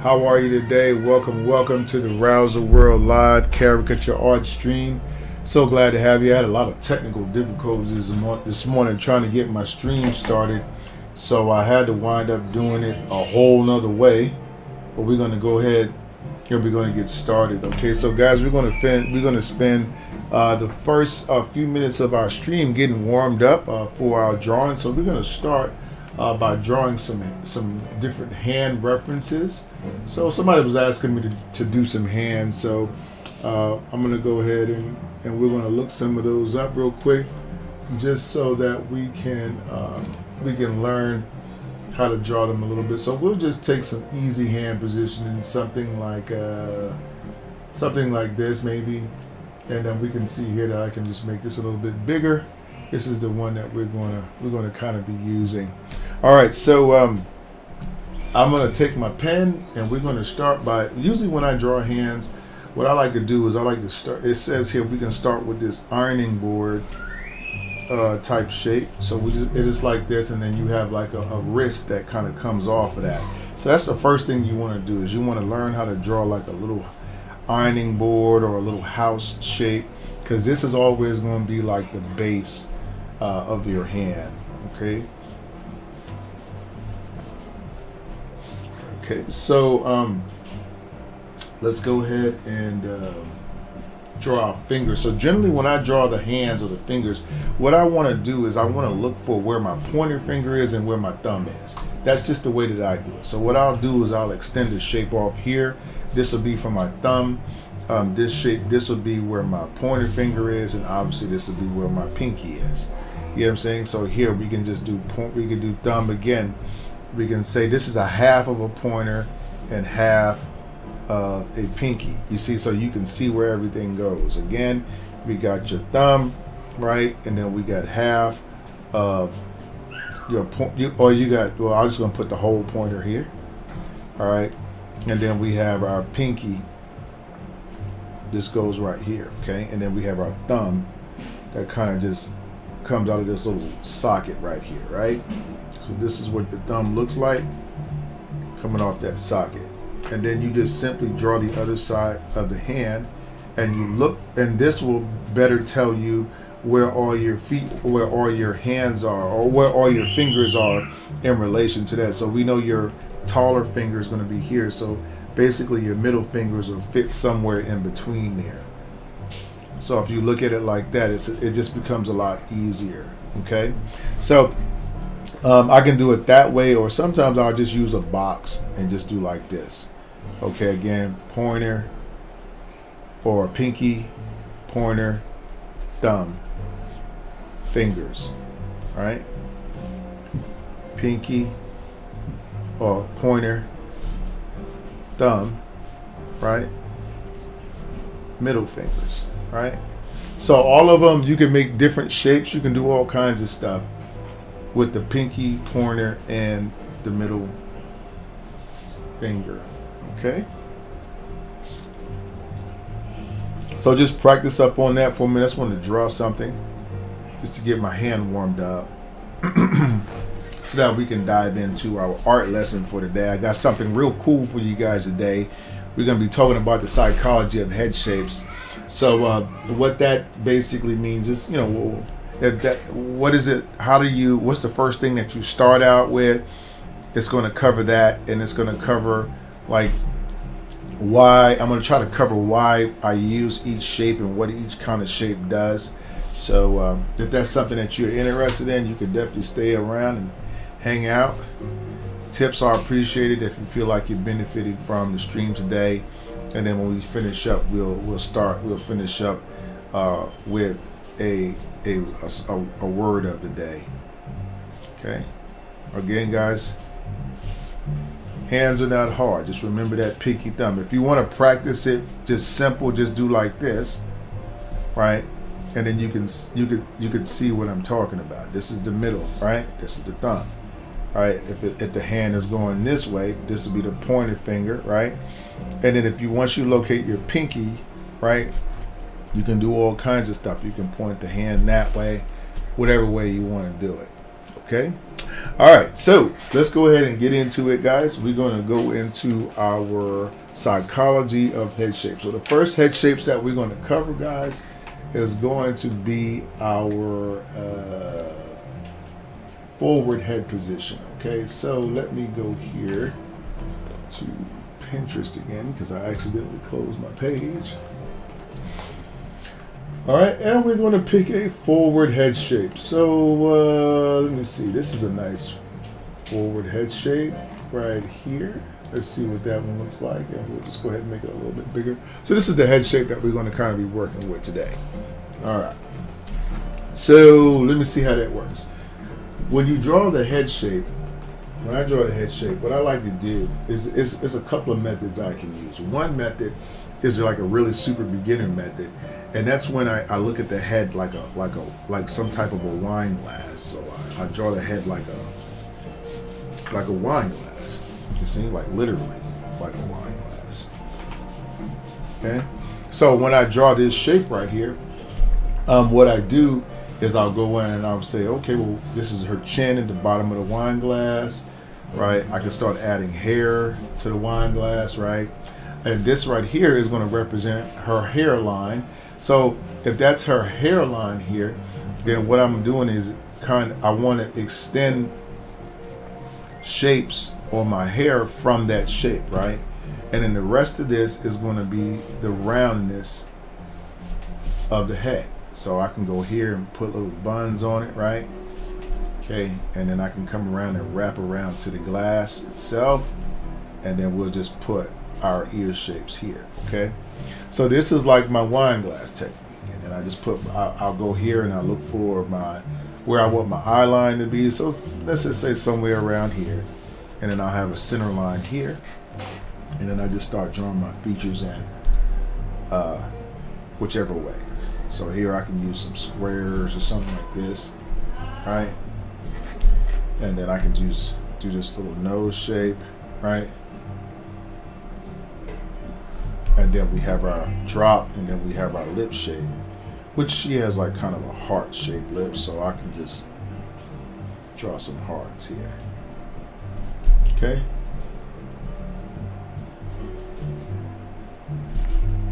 How are you today? Welcome to the Rouser World Live Caricature Art Stream. So glad to have you. I had a lot of technical difficulties this morning trying to get my stream started, so I had to wind up doing it a whole nother way. But we're going to go ahead and we're going to get started. Okay, so guys, we're going to spend the first few minutes of our stream getting warmed up for our drawing. So we're going to start by drawing some different hand references. So somebody was asking me to do some hands, so I'm going to go ahead and we're going to look some of those up real quick, just so that we can learn how to draw them a little bit. So we'll just take some easy hand positioning, something like this maybe, and then we can see here that I can just make this a little bit bigger. This is the one that we're going to kind of be using. All right, so I'm going to take my pen and we're going to start by, usually when I draw hands, what I like to do is I like to start, it says here we can start with this ironing board type shape. So it is like this, and then you have like a wrist that kind of comes off of that. So that's the first thing you want to do, is you want to learn how to draw like a little ironing board or a little house shape, because this is always going to be like the base of your hand. Okay, so let's go ahead and draw our fingers. So generally when I draw the hands or the fingers, what I want to do is I want to look for where my pointer finger is and where my thumb is. That's just the way that I do it. So what I'll do is I'll extend the shape off here. This will be for my thumb. This will be where my pointer finger is, and obviously this will be where my pinky is. You know what I'm saying? So here we can just do we can do thumb again. We can say this is a half of a pointer and half of a pinky. You see, so you can see where everything goes. Again, we got your thumb, right? And then we got half of your well, I'm just gonna put the whole pointer here. All right. And then we have our pinky. This goes right here, okay? And then we have our thumb that kind of just comes out of this little socket right here, right? So this is what the thumb looks like coming off that socket. And then you just simply draw the other side of the hand, and you look, and this will better tell you where all your feet, where all your hands are, or where all your fingers are in relation to that. So we know your taller finger is going to be here. So basically your middle fingers will fit somewhere in between there. So if you look at it like that, it just becomes a lot easier. Okay, so I can do it that way, or sometimes I'll just use a box and just do like this. Okay, again, pointer or pinky, pointer, thumb, fingers. All right, pinky or pointer, thumb, right, middle fingers, right? So all of them, you can make different shapes. You can do all kinds of stuff with the pinky, pointer, and the middle finger. Okay, so just practice up on that for a minute. I just want to draw something just to get my hand warmed up so that we can dive into our art lesson for today. I got something real cool for you guys today. We're going to be talking about the psychology of head shapes. So what that basically means is, what is it? What's the first thing that you start out with? It's going to cover that, and it's going to cover like why. I'm going to try to cover why I use each shape and what each kind of shape does. So if that's something that you're interested in, you can definitely stay around and hang out. Tips are appreciated if you feel like you're benefiting from the stream today. And then when we finish up, we'll finish up with a word of the day. Okay. Again, guys, hands are not hard. Just remember that pinky thumb. If you want to practice it, just simple, just do like this, right? And then you could see what I'm talking about. This is the middle, right? This is the thumb, right? If the hand is going this way, this will be the pointer finger, right? And then once you locate your pinky, right, you can do all kinds of stuff. You can point the hand that way, whatever way you want to do it. Okay. All right, so let's go ahead and get into it, guys. We're going to go into our psychology of head shapes. So the first head shapes that we're going to cover, guys, is going to be our forward head position. Okay, so let me go here to Pinterest again because I accidentally closed my page. All right, and we're going to pick a forward head shape. So let me see. This is a nice forward head shape right here. Let's see what that one looks like, and we'll just go ahead and make it a little bit bigger. So this is the head shape that we're going to kind of be working with today. All right. So let me see how that works. When you draw the head shape, when I draw the head shape, what I like to do is a couple of methods I can use. One method is like a really super beginner method, and that's when I look at the head like some type of a wine glass. So I draw the head like a wine glass. You see, like literally like a wine glass. Okay. So when I draw this shape right here, what I do is I'll go in and I'll say, okay, well, this is her chin at the bottom of the wine glass, right? I can start adding hair to the wine glass, right? And this right here is going to represent her hairline. So if that's her hairline here, then what I'm doing is I want to extend shapes on my hair from that shape, right? And then the rest of this is going to be the roundness of the head. So I can go here and put little buns on it, right? Okay, and then I can come around and wrap around to the glass itself, and then we'll just put our ear shapes here, okay? So this is like my wine glass technique, and then I just I'll go here and I'll look for where I want my eye line to be. So let's just say somewhere around here, and then I'll have a center line here, and then I just start drawing my features in whichever way. So here I can use some squares or something like this, right? And then I can just do this little nose shape, right? And then we have our drop, and then we have our lip shape, which she has like kind of a heart-shaped lip, so I can just draw some hearts here. Okay?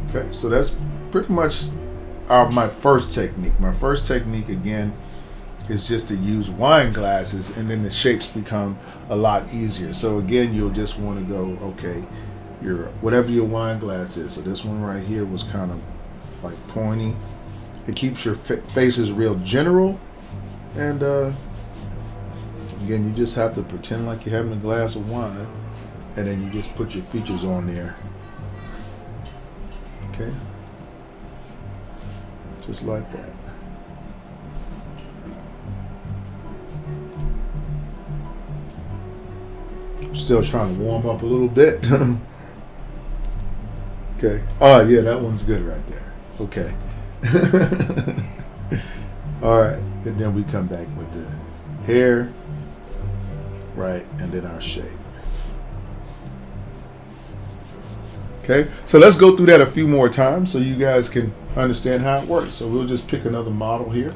Okay, so that's pretty much my first technique. My first technique, again, is just to use wine glasses, and then the shapes become a lot easier. So again, you'll just want to go, okay, whatever your wine glass is. So this one right here was kind of like pointy. It keeps your faces real general, and again, you just have to pretend like you're having a glass of wine, and then you just put your features on there. Okay, just like that. I'm still trying to warm up a little bit. Okay. Oh yeah, that one's good right there. Okay. All right, and then we come back with the hair, right, and then our shape. Okay, so let's go through that a few more times so you guys can understand how it works. So we'll just pick another model here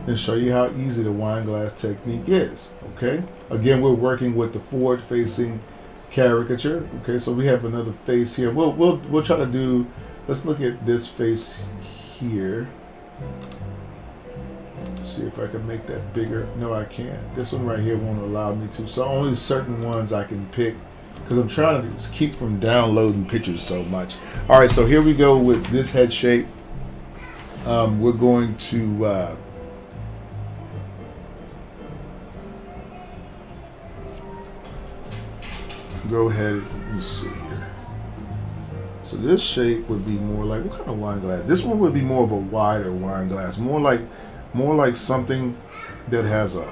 and show you how easy the wine glass technique is. Okay, again, we're working with the forward facing caricature. Okay, so we have another face here. We'll try to do, let's look at this face here. Let's see if I can make that bigger. No, I can't. This one right here won't allow me to. So only certain ones I can pick, because I'm trying to just keep from downloading pictures so much. All right, so here we go with this head shape. We're going to go ahead. Let me see here. So this shape would be more like, what kind of wine glass? This one would be more of a wider wine glass, more like something that has a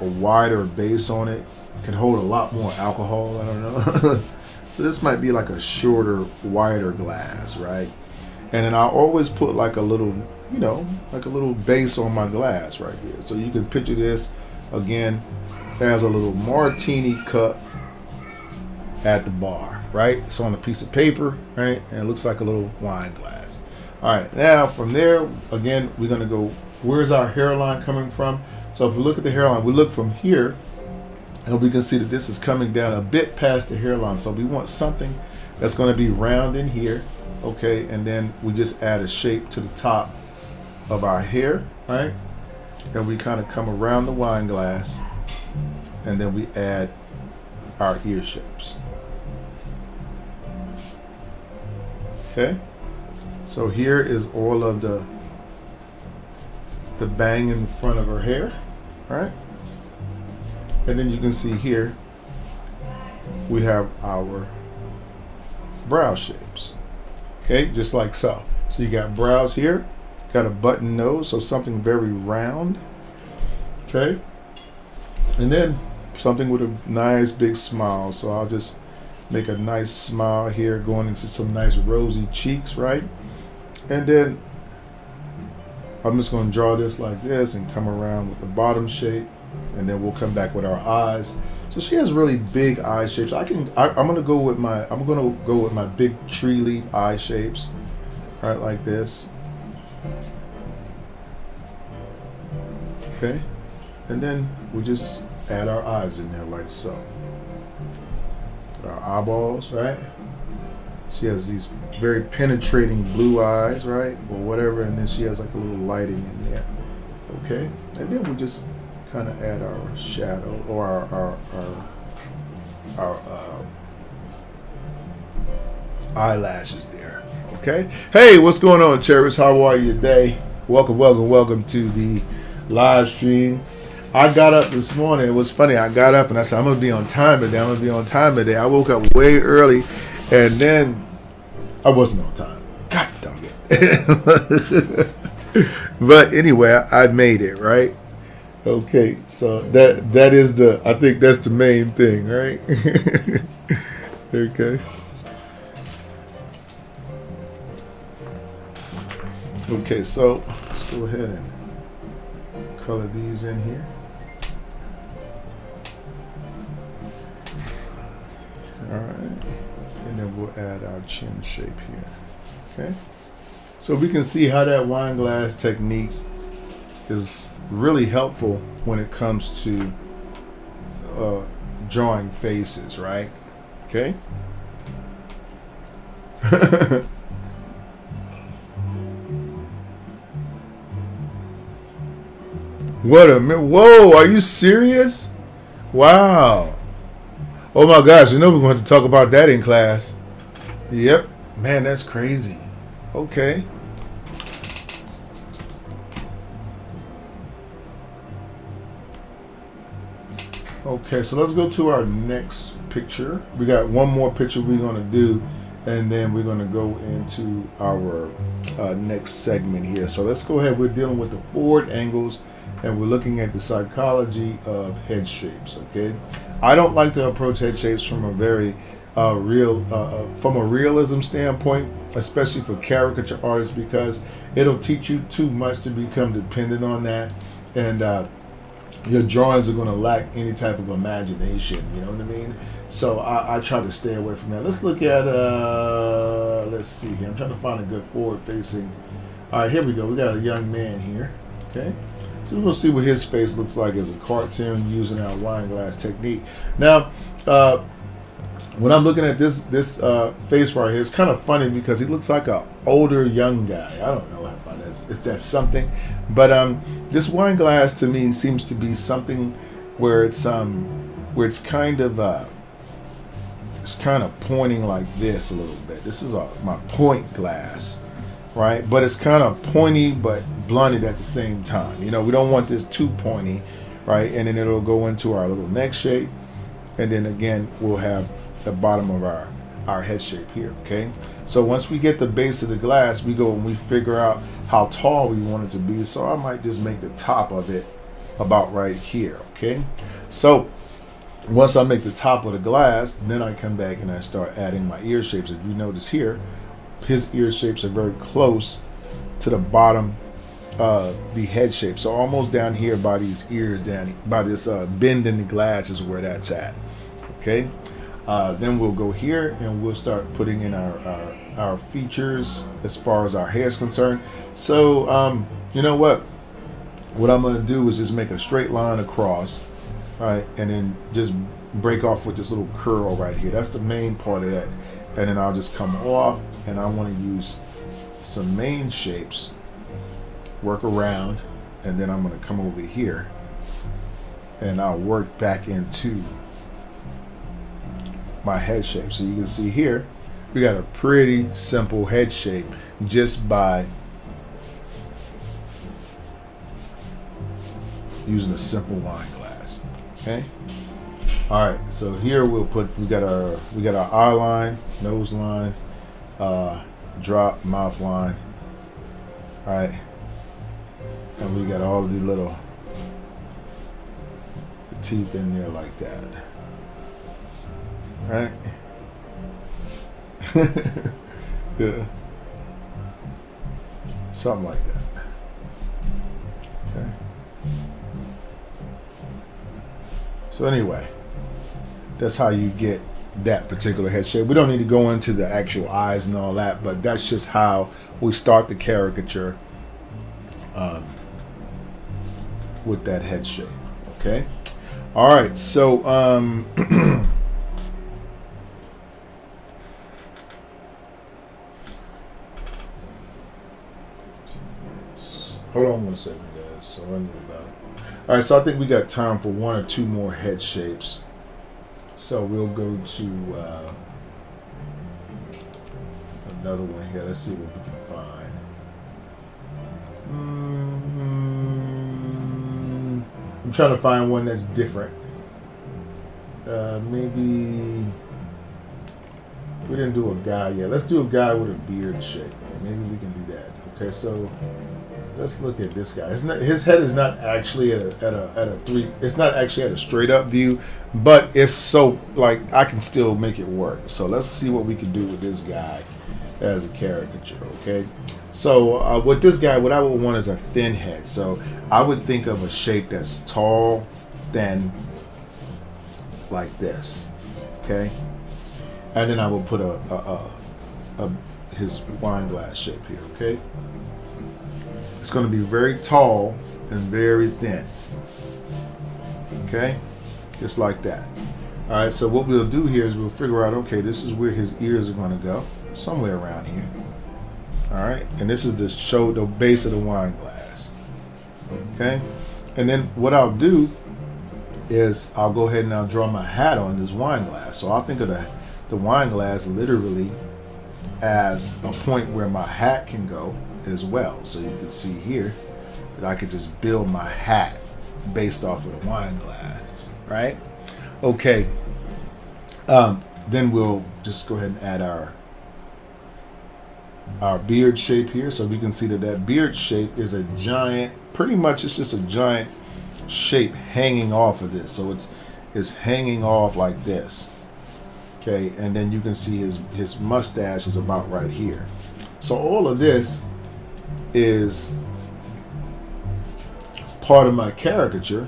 wider base on it, can hold a lot more alcohol. I don't know. So this might be like a shorter, wider glass, right? And then I always put like a little, like a little base on my glass right here. So you can picture this again as a little martini cup at the bar, right? It's on a piece of paper, right? And it looks like a little wine glass. All right, now from there, again, we're gonna go, where's our hairline coming from? So if we look at the hairline, we look from here, And we can see that this is coming down a bit past the hairline. So we want something that's going to be round in here. Okay, and then we just add a shape to the top of our hair, right? And we kind of come around the wine glass, and then we add our ear shapes. Okay, so here is all of the bang in the front of her hair, right? And then you can see here we have our brow shapes. Okay, just like so. So you got brows here, got a button nose, so something very round. Okay, and then something with a nice big smile. So I'll just make a nice smile here, going into some nice rosy cheeks, right? And then I'm just going to draw this like this and come around with the bottom shape, and then we'll come back with our eyes. So she has really big eye shapes. I'm gonna go with my big tree leaf eye shapes, right, like this. Okay, and then we just add our eyes in there like so. Our eyeballs, right? She has these very penetrating blue eyes, right, or whatever, and then she has like a little lighting in there. Okay, and then we just kind of add our shadow or our eyelashes there. Okay. Hey, what's going on, Cherries? How are you today? Welcome to the live stream. I got up this morning. It was funny. I got up and I said, I'm gonna be on time today. I woke up way early, and then I wasn't on time. God dang it. But anyway, I made it, right? Okay, so that is I think that's the main thing, right? Okay. Okay, so let's go ahead and color these in here. All right, and then we'll add our chin shape here. Okay, so we can see how that wine glass technique is really helpful when it comes to drawing faces, right? Okay. What a minute. Whoa, are you serious? Wow. Oh my gosh, you know we're going to talk about that in class. Yep. Man, that's crazy. Okay. Okay, so let's go to our next picture. We got one more picture we're going to do, and then we're going to go into our next segment here. So let's go ahead. We're dealing with the forward angles, and we're looking at the psychology of head shapes. Okay, I don't like to approach head shapes from a very from a realism standpoint, especially for caricature artists, because it'll teach you too much to become dependent on that, and your drawings are going to lack any type of imagination. You know what I mean? So I try to stay away from that. Let's look at let's see here. I'm trying to find a good forward facing. All right, here we go. We got a young man here. Okay, so we're going to see what his face looks like as a cartoon using our wine glass technique. Now, when I'm looking at this face right here, it's kind of funny because he looks like an older young guy. I don't know if that's something, but this wine glass to me seems to be something where it's kind of pointing like this a little bit. This is my point glass, right? But it's kind of pointy but blunted at the same time. You know, we don't want this too pointy, right? And then it'll go into our little neck shape, and then again we'll have the bottom of our head shape here. Okay, so once we get the base of the glass, we go and we figure out how tall we want it to be. So I might just make the top of it about right here. Okay, so once I make the top of the glass, then I come back and I start adding my ear shapes. If you notice here, his ear shapes are very close to the bottom of the head shape. So almost down here by these ears, down by this bend in the glass is where that's at. Okay, then we'll go here and we'll start putting in our features as far as our hair is concerned. So you know what I'm going to do is just make a straight line across, All right, and then just break off with this little curl right here. That's the main part of that. And then I'll just come off, and I want to use some main shapes, work around, and then I'm going to come over here, and I'll work back into my head shape. So you can see here, we got a pretty simple head shape just by using a simple wine glass. Okay. All right. So here we got our eye line, nose line, drop, mouth line. All right. And we got all the little teeth in there like that. All right. Yeah. Something like that. Okay. So anyway, that's how you get that particular head shape. We don't need to go into the actual eyes and all that, but that's just how we start the caricature with that head shape. Okay. All right. So hold on 1 second, guys. So I need about. All right. So I think we got time for 1 or 2 more head shapes. So we'll go to another one here. Let's see what we can find. I'm trying to find one that's different. Maybe we didn't do a guy yet. Let's do a guy with a beard shape. Maybe we can do that. Okay, so let's look at this guy. His head is not actually at a three. It's not actually at a straight up view, but it's so like I can still make it work. So let's see what we can do with this guy as a caricature. Okay. So with this guy, what I would want is a thin head. So I would think of a shape that's tall, thin, like this. Okay. And then I will put his wine glass shape here. Okay. It's going to be very tall and very thin. Okay? Just like that. All right, so what we'll do here is we'll figure out, okay, this is where his ears are going to go, somewhere around here. All right? And this is the base of the wine glass. Okay? And then what I'll do is I'll go ahead and I'll draw my hat on this wine glass. So I'll think of the wine glass literally as a point where my hat can go as well. So you can see here that I could just build my hat based off of the wine glass, right? Okay. Then we'll just go ahead and add our beard shape here. So we can see that beard shape is a giant, pretty much it's just a giant shape hanging off of this. So it's hanging off like this. Okay, and then you can see his mustache is about right here. So all of this is part of my caricature.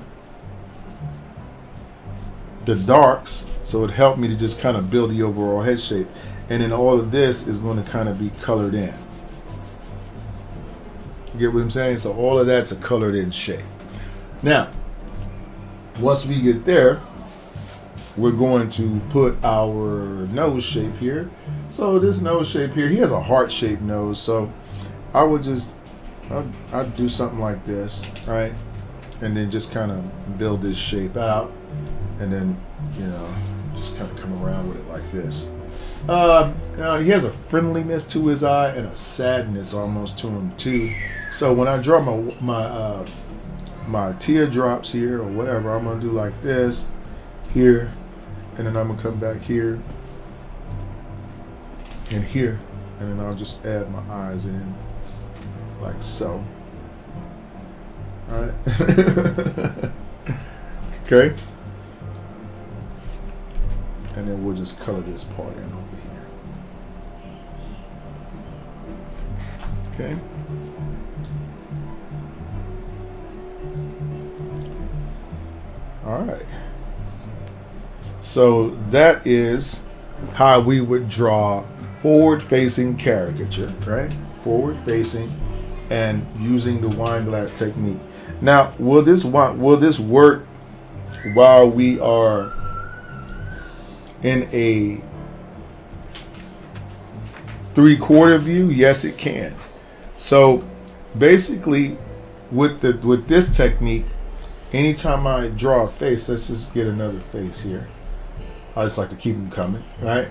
The darks, so it helped me to just kind of build the overall head shape. And then all of this is going to kind of be colored in. You get what I'm saying? So all of that's a colored in shape. Now, once we get there, we're going to put our nose shape here. So this nose shape here, he has a heart-shaped nose. So I would just, I'd do something like this, right? And then just kind of build this shape out. And then, you know, just kind of come around with it like this. He has a friendliness to his eye and a sadness almost to him too. So when I draw my teardrops here or whatever, I'm gonna do like this here, and then I'm gonna come back here and here, and then I'll just add my eyes in like so. All right. Okay. And then we'll just color this part in over here. Okay. All right. So that is how we would draw forward-facing caricature, right? Forward-facing and using the wine glass technique. Now, will this work while we are in a 3/4 view? Yes, it can. So basically, with this technique, anytime I draw a face, let's just get another face here. I just like to keep them coming, right?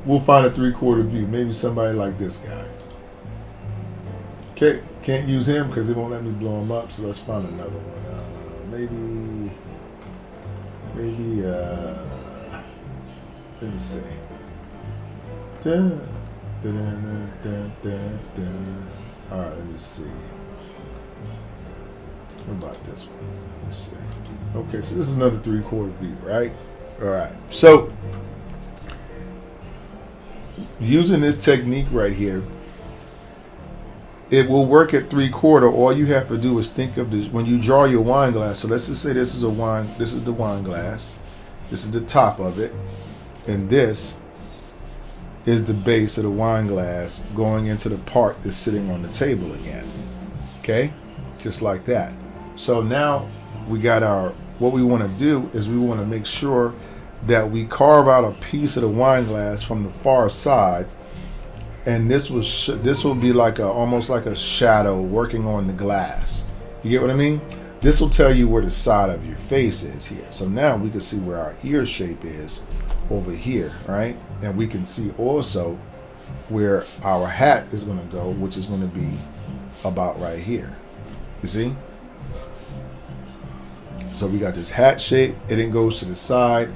We'll find a 3/4 view. Maybe somebody like this guy. Okay, can't use him because it won't let me blow him up. So let's find another one. Maybe. Let me see. Dun, dun, dun, dun, dun, dun. All right, let me see. What about this one? Let me see. Okay, so this is another 3/4 view, right? All right. So using this technique right here, it will work at 3/4. All you have to do is think of this when you draw your wine glass. So let's just say this is the wine glass. This is the top of it, and this is the base of the wine glass going into the part that's sitting on the table again. Okay, just like that. So now we got what we want to do is we want to make sure that we carve out a piece of the wine glass from the far side, and this will be like almost like a shadow working on the glass. You get what I mean? This will tell you where the side of your face is here. So now we can see where our ear shape is over here, right? And we can see also where our hat is going to go, which is going to be about right here. You see? So we got this hat shape, and it goes to the side.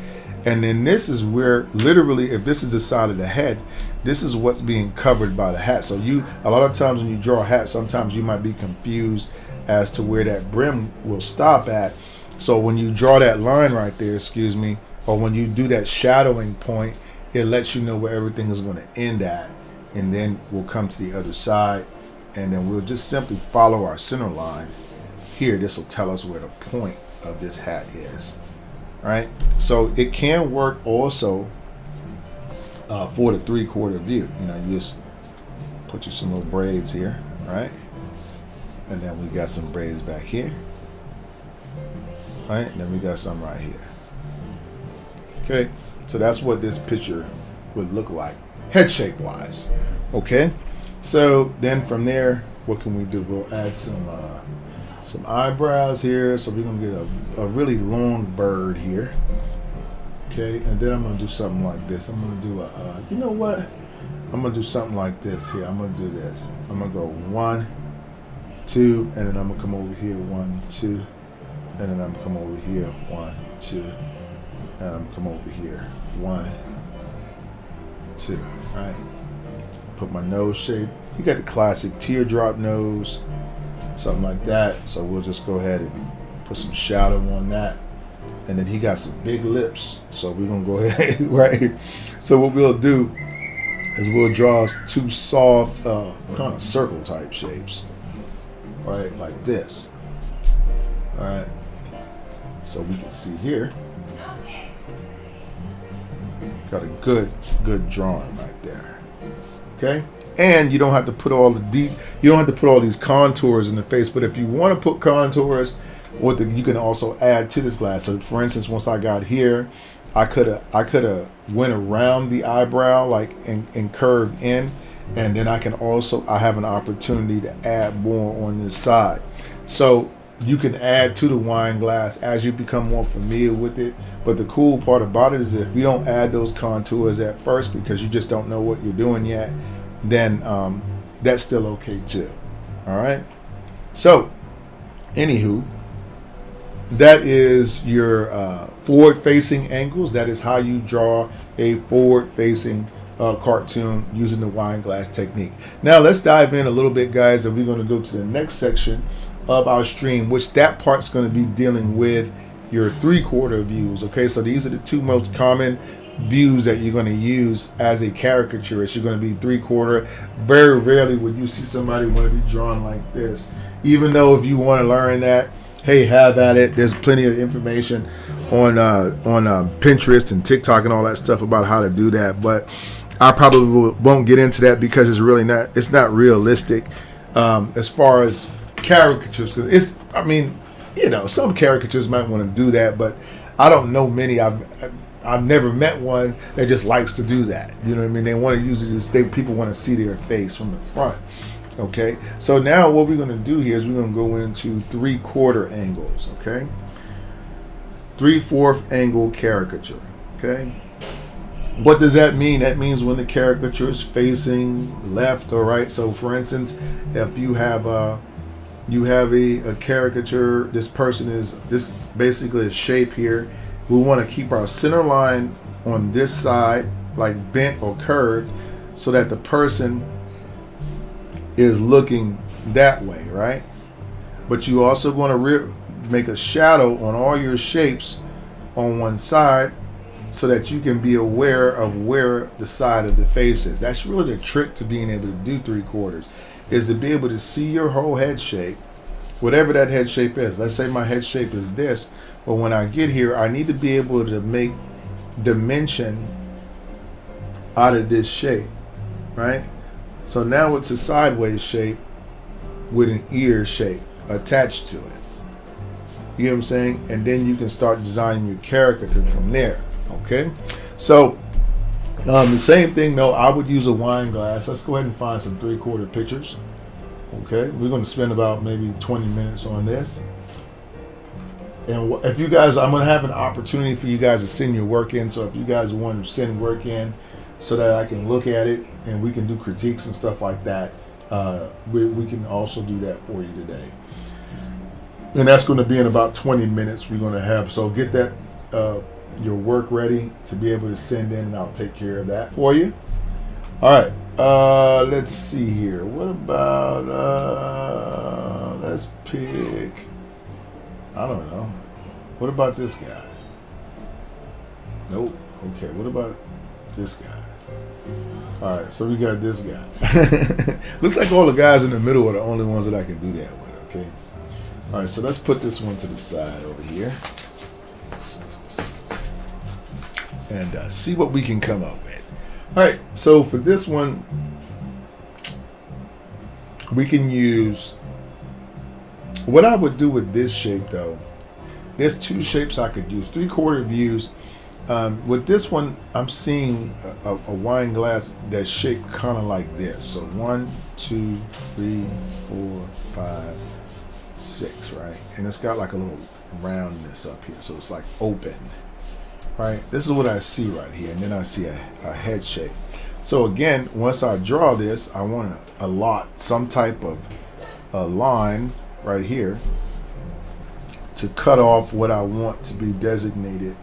And then this is where, literally, if this is the side of the head, this is what's being covered by the hat. So a lot of times when you draw a hat, sometimes you might be confused as to where that brim will stop at. So when you draw that line right there, or when you do that shadowing point, it lets you know where everything is going to end at. And then we'll come to the other side, and then we'll just simply follow our center line. Here, this will tell us where the point of this hat is. Right? So it can work also for the 3/4 view. You just put you some little braids here, right? And then we got some braids back here, right? And then we got some right here. Okay, so that's what this picture would look like, head shape wise. Okay, so then from there, what can we do? We'll add some eyebrows here. So we're gonna get a really long bird here. Okay, and then I'm gonna do something like this. I'm gonna do you know what? I'm gonna do something like this here. I'm gonna do this. I'm gonna go 1, 2, and then I'm gonna come over here 1, 2, and then I'm gonna come over here 1, 2, and I'm gonna come over here 1, 2. Right. Put my nose shape. You got the classic teardrop nose, something like that. So we'll just go ahead and put some shadow on that. And then he got some big lips, so we're gonna go ahead right. So what we'll do is we'll draw 2 soft kind of circle type shapes, right, like this. All right, so we can see here, got a good drawing right there. Okay, and you don't have to put all these contours in the face, but if you want to put contours, you can also add to this glass. So for instance, once I got here, I could have went around the eyebrow and curved in, and then I have an opportunity to add more on this side. So you can add to the wine glass as you become more familiar with it. But the cool part about it is if you don't add those contours at first because you just don't know what you're doing yet, then that's still okay too. All right. So anywho, that is your forward-facing angles. That is how you draw a forward-facing cartoon using the wine glass technique. Now let's dive in a little bit, guys, and we're going to go to the next section of our stream, which that part's going to be dealing with your 3/4 views. Okay, so these are the 2 most common views that you're going to use as a caricaturist. You're going to be 3/4. Very rarely would you see somebody want to be drawn like this. Even though if you want to learn that, hey, have at it. There's plenty of information on Pinterest and TikTok and all that stuff about how to do that. But I probably won't get into that because it's not realistic as far as caricatures. Because You know, some caricatures might want to do that, but I don't know many. I've never met one that just likes to do that. You know what I mean? They want to use it as people want to see their face from the front. Okay, so now what we're going to do here is we're going to go into 3/4 angles. Okay, 3/4 angle caricature. Okay, what does that mean? That means when the caricature is facing left or right. So, for instance, if you have a caricature, this person is this basically a shape here. We want to keep our center line on this side, like bent or curved, so that the person is looking that way, right? But you also going to make a shadow on all your shapes on one side so that you can be aware of where the side of the face is. That's really the trick to being able to do 3/4, is to be able to see your whole head shape, whatever that head shape is. Let's say my head shape is this, but when I get here, I need to be able to make dimension out of this shape, right? So now it's a sideways shape with an ear shape attached to it. You know what I'm saying? And then you can start designing your caricature from there. Okay? So the same thing though, I would use a wine glass. Let's go ahead and find some 3/4 pictures. Okay? We're going to spend about maybe 20 minutes on this. And if you guys, I'm going to have an opportunity for you guys to send your work in. So if you guys want to send work in so that I can look at it and we can do critiques and stuff like that, we can also do that for you today. And that's going to be in about 20 minutes we're going to have. So get that your work ready to be able to send in, and I'll take care of that for you. All right. Let's see here. What about, let's pick, I don't know. What about this guy? Nope. Okay. What about this guy? All right. So we got this guy. Looks like all the guys in the middle are the only ones that I can do that with. Okay. All right. So let's put this one to the side over here and see what we can come up with. All right. So for this one, we can use, what I would do with this shape though, there's two shapes I could use, 3/4 views. With this one, I'm seeing a wine glass that's shaped kind of like this. So 1, 2, 3, 4, 5, 6, right? And it's got like a little roundness up here. So it's like open, right? This is what I see right here. And then I see a head shape. So again, once I draw this, I want to allot some type of a line right here to cut off what I want to be designated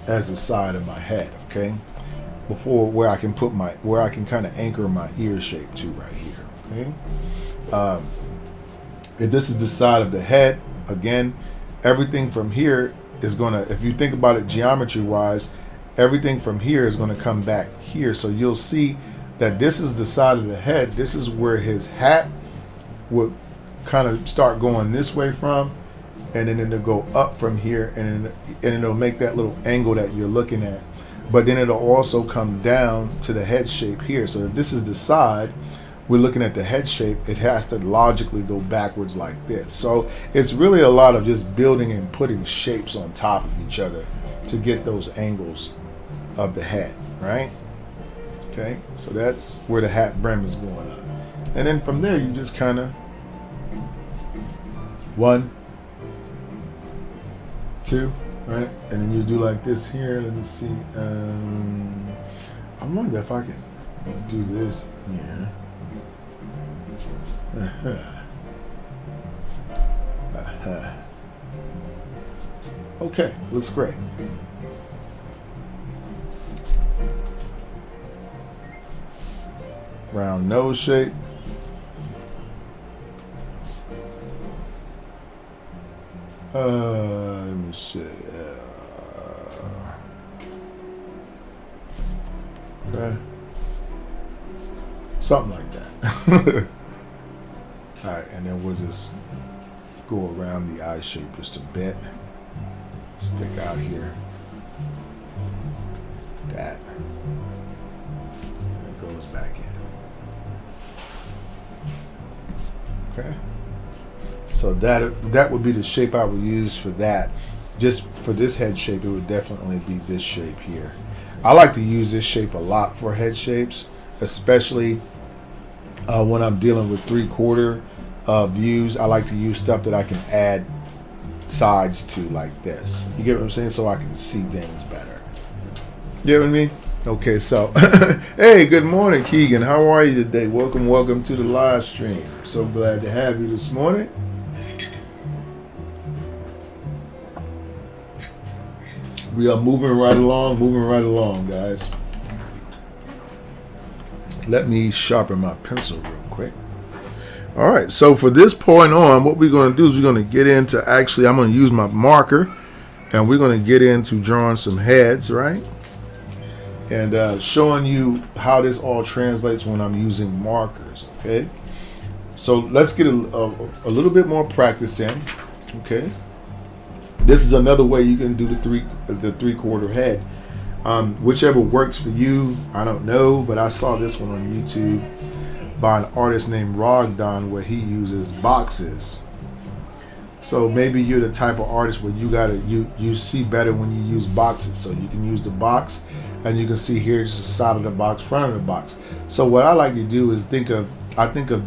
as the side of my head, okay? Before where I can put where I can kind of anchor my ear shape to right here, okay? If this is the side of the head, again, everything from here is gonna, if you think about it geometry wise, everything from here is gonna come back here. So you'll see that this is the side of the head. This is where his hat would kind of start going this way from, and then it'll go up from here, and it'll make that little angle that you're looking at. But then it'll also come down to the head shape here. So if this is the side, we're looking at the head shape, it has to logically go backwards like this. So it's really a lot of just building and putting shapes on top of each other to get those angles of the head, right? Okay, so that's where the hat brim is going on. And then from there, you just kind of 1, 2, right? And then you do like this here. Let me see. I wonder if I can do this. Yeah. Okay, looks great. Round nose shape. Let me see. Okay. Something like that. All right, and then we'll just go around the eye shape just a bit. Stick out here. That. And it goes back in. Okay. So that would be the shape I would use for that. Just for this head shape, it would definitely be this shape here. I like to use this shape a lot for head shapes, especially when I'm dealing with 3/4 views. I like to use stuff that I can add sides to, like this. You get what I'm saying? So I can see things better. You know what I mean? Okay, so hey, good morning, Keegan. How are you today? Welcome to the live stream. So glad to have you this morning. We are moving right along, guys. Let me sharpen my pencil real quick. All right, so for this point on, what we're going to do is we're going to get into, actually, I'm going to use my marker, and we're going to get into drawing some heads, right? And showing you how this all translates when I'm using markers, okay? So let's get a little bit more practice in, okay? This is another way you can do the 3/4 head. Whichever works for you, I don't know, but I saw this one on YouTube by an artist named Rogdon where he uses boxes. So maybe you're the type of artist where you see better when you use boxes. So you can use the box, and you can see here just the side of the box, front of the box. So what I like to do is think of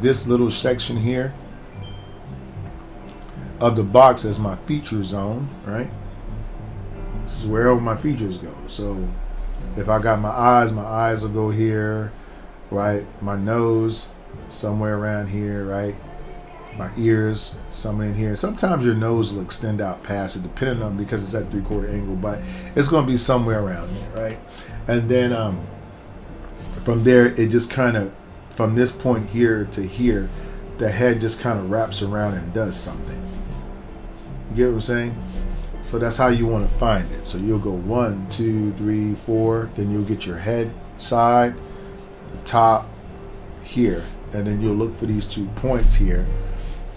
this little section here of the box as my feature zone, right? This is where all my features go. So if I got my eyes will go here, right? My nose somewhere around here, right? My ears somewhere in here. Sometimes your nose will extend out past it, depending on, because it's at 3/4 angle, but it's going to be somewhere around there, right? And then from there, it just kind of, from this point here to here, the head just kind of wraps around and does something. You get what I'm saying? So that's how you want to find it. So you'll go 1, 2, 3, 4. Then you'll get your head side, the top here, and then you'll look for these 2 points here,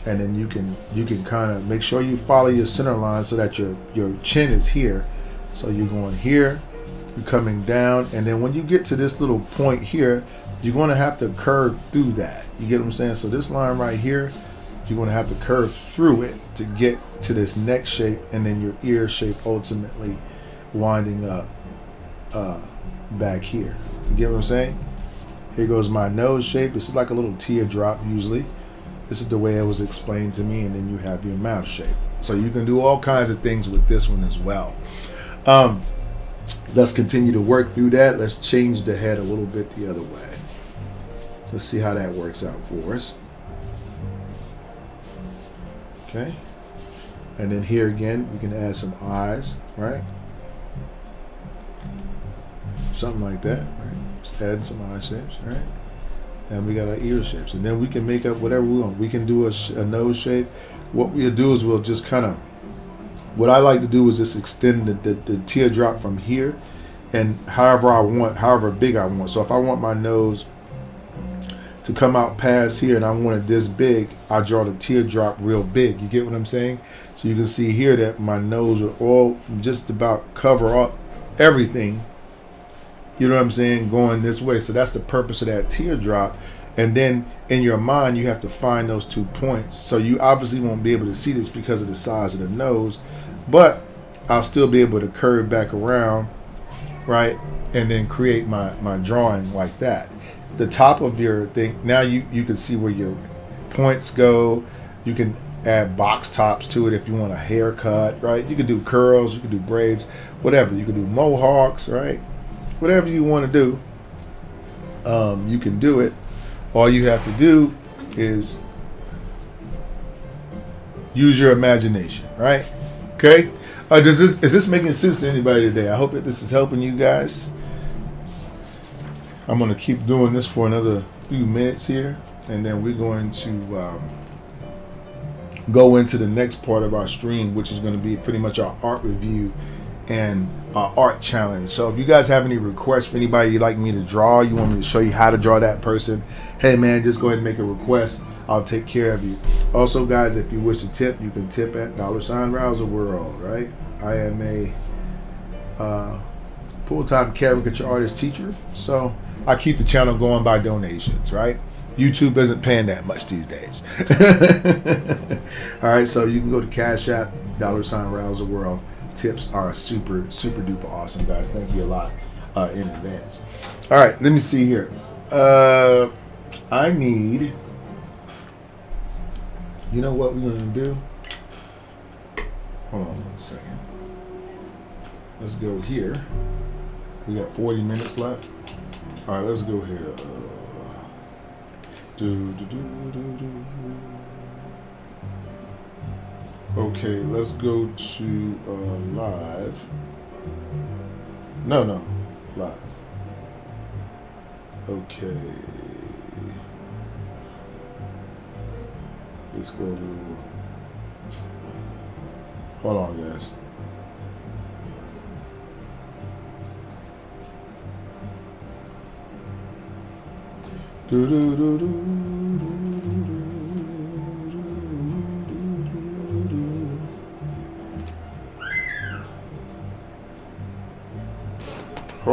and then you can kind of make sure you follow your center line so that your chin is here. So you're going here, you're coming down, and then when you get to this little point here, you're going to have to curve through that. You get what I'm saying? So this line right here, you're going to have to curve through it to get to this neck shape, and then your ear shape ultimately winding up back here. You get what I'm saying? Here goes my nose shape. This is like a little teardrop usually. This is the way it was explained to me, and then you have your mouth shape. So you can do all kinds of things with this one as well. Let's continue to work through that. Let's change the head a little bit the other way. Let's see how that works out for us. Okay. And then here again, we can add some eyes, right? Something like that, right? Just adding some eye shapes, right? And we got our ear shapes. And then we can make up whatever we want. We can do a nose shape. What we'll do is we'll just kind of, what I like to do is just extend the teardrop from here, and however big I want. So if I want my nose to come out past here and I want it this big, I draw the teardrop real big. You get what I'm saying? So you can see here that my nose will all just about cover up everything. You know what I'm saying? Going this way. So that's the purpose of that teardrop. And then in your mind, you have to find those 2 points. So you obviously won't be able to see this because of the size of the nose, but I'll still be able to curve back around, right? And then create my drawing like that. The top of your thing, now you can see where your points go. You can add box tops to it if you want a haircut, right? You can do curls, you can do braids, whatever. You can do mohawks, right? Whatever you want to do, you can do it. All you have to do is use your imagination, right? Okay? Is this making sense to anybody today? I hope that this is helping you guys. I'm going to keep doing this for another few minutes here, and then we're going to go into the next part of our stream, which is going to be pretty much our art review and our art challenge. So if you guys have any requests for anybody you'd like me to draw, you want me to show you how to draw that person, hey man, just go ahead and make a request. I'll take care of you. Also guys, if you wish to tip, you can tip at $Rouser World, right? I am a full-time caricature artist teacher, so I keep the channel going by donations, right? YouTube isn't paying that much these days. All right, so you can go to Cash App, $Rouser World. Tips are super duper awesome, guys. Thank you a lot in advance. All right, let me see here. I need. You know what we're gonna do? Hold on 1 second. Let's go here. We got 40 minutes left. All right, let's go here. Okay, let's go to live. No, live. Okay. Let's go to. Hold on, guys. Hold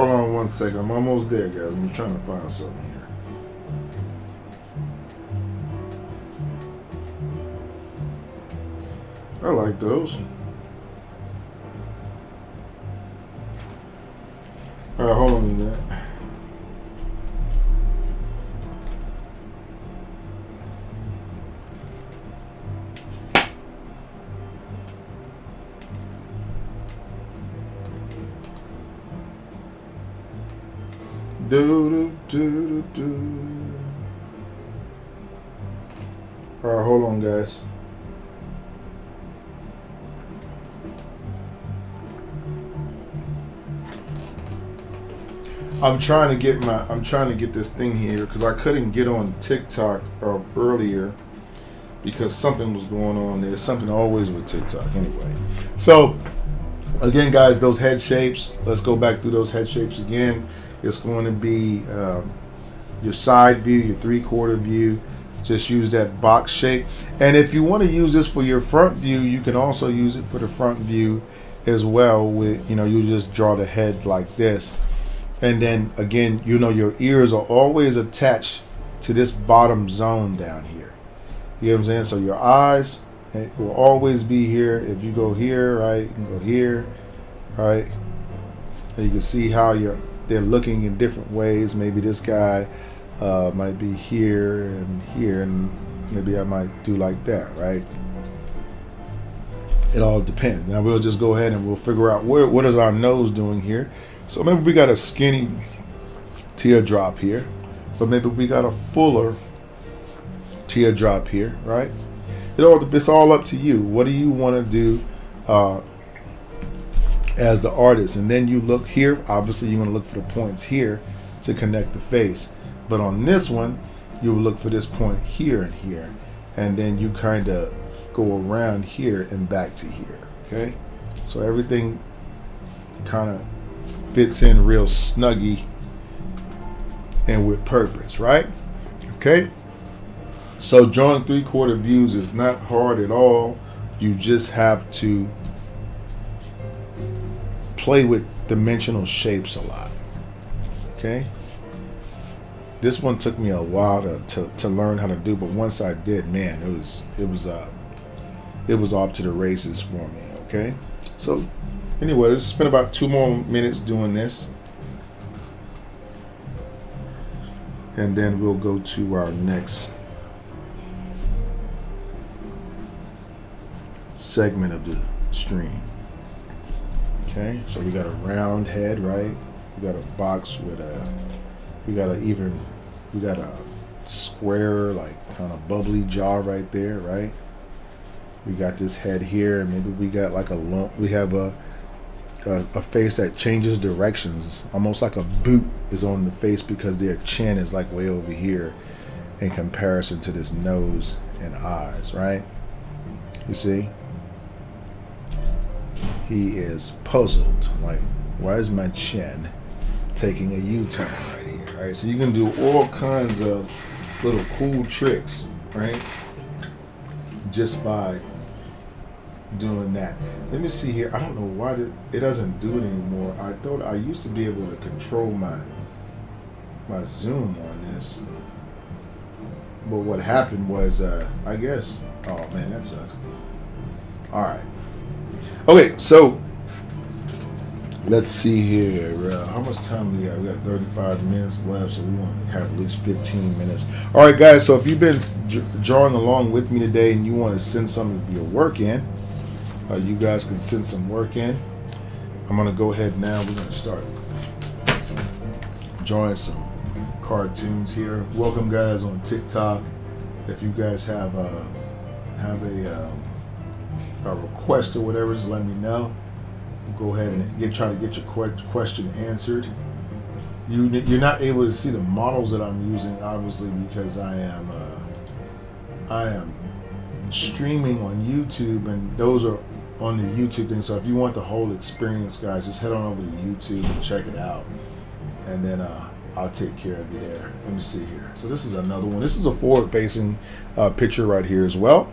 on 1 second. I'm almost there, guys. I'm trying to find something here. I like those. All right, hold on a minute. All right, hold on, guys. I'm trying to get this thing here because I couldn't get on TikTok earlier because something was going on. There's something always with TikTok anyway. So again, guys, those head shapes. Let's go back through those head shapes again. It's going to be your side view, your 3/4 view. Just use that box shape. And if you want to use this for your front view, you can also use it for the front view as well. With you just draw the head like this. And then again, your ears are always attached to this bottom zone down here. You know what I'm saying? So your eyes will always be here. If you go here, right, you can go here, right? And you can see how they're looking in different ways. Maybe this guy might be here, and maybe I might do like that, right? It all depends. Now we'll just go ahead and we'll figure out what is our nose doing here. So maybe we got a skinny teardrop here, but maybe we got a fuller teardrop here, right? It's all up to you. What do you want to do as the artist? And then you look here. Obviously, you're going to look for the points here to connect the face. But on this one, you will look for this point here and here, and then you kind of go around here and back to here. Okay, so everything kind of fits in real snuggy and with purpose, right? Okay, so drawing 3/4 views is not hard at all. You just have to play with dimensional shapes a lot. Okay, this one took me a while to learn how to do, but once I did, man, it was off to the races for me. Okay, so anyway, let's spend about 2 more minutes doing this, and then we'll go to our next segment of the stream. Okay, so we got a round head, right? We got a box with we got a square, like kind of bubbly jaw right there, right? We got this head here, and maybe we got like a lump. We have a face that changes directions, almost like a boot is on the face because their chin is like way over here in comparison to this nose and eyes, right? You see? He is puzzled, like, why is my chin taking a U-turn right here, right? So you can do all kinds of little cool tricks, right? Just by doing that. Let me see here. I don't know why it doesn't do it anymore. I thought I used to be able to control my zoom on this. but what happened was, I guess, oh man, that sucks. All right. Okay, so let's see here. How much time do we got? We got 35 minutes left, so we want to have at least 15 minutes. All right, guys, so if you've been drawing along with me today and you want to send some of your work in, you guys can send some work in. I'm going to go ahead now. We're going to start drawing some cartoons here. Welcome, guys, on TikTok. If you guys have a request or whatever, just let me know. Go ahead and try to get your question answered. You're not able to see the models that I'm using, obviously, because I am streaming on YouTube, and those are on the YouTube thing. So if you want the whole experience, guys, just head on over to YouTube and check it out, and then I'll take care of you there. Let me see here. So this is another one. This is a forward-facing picture right here as well.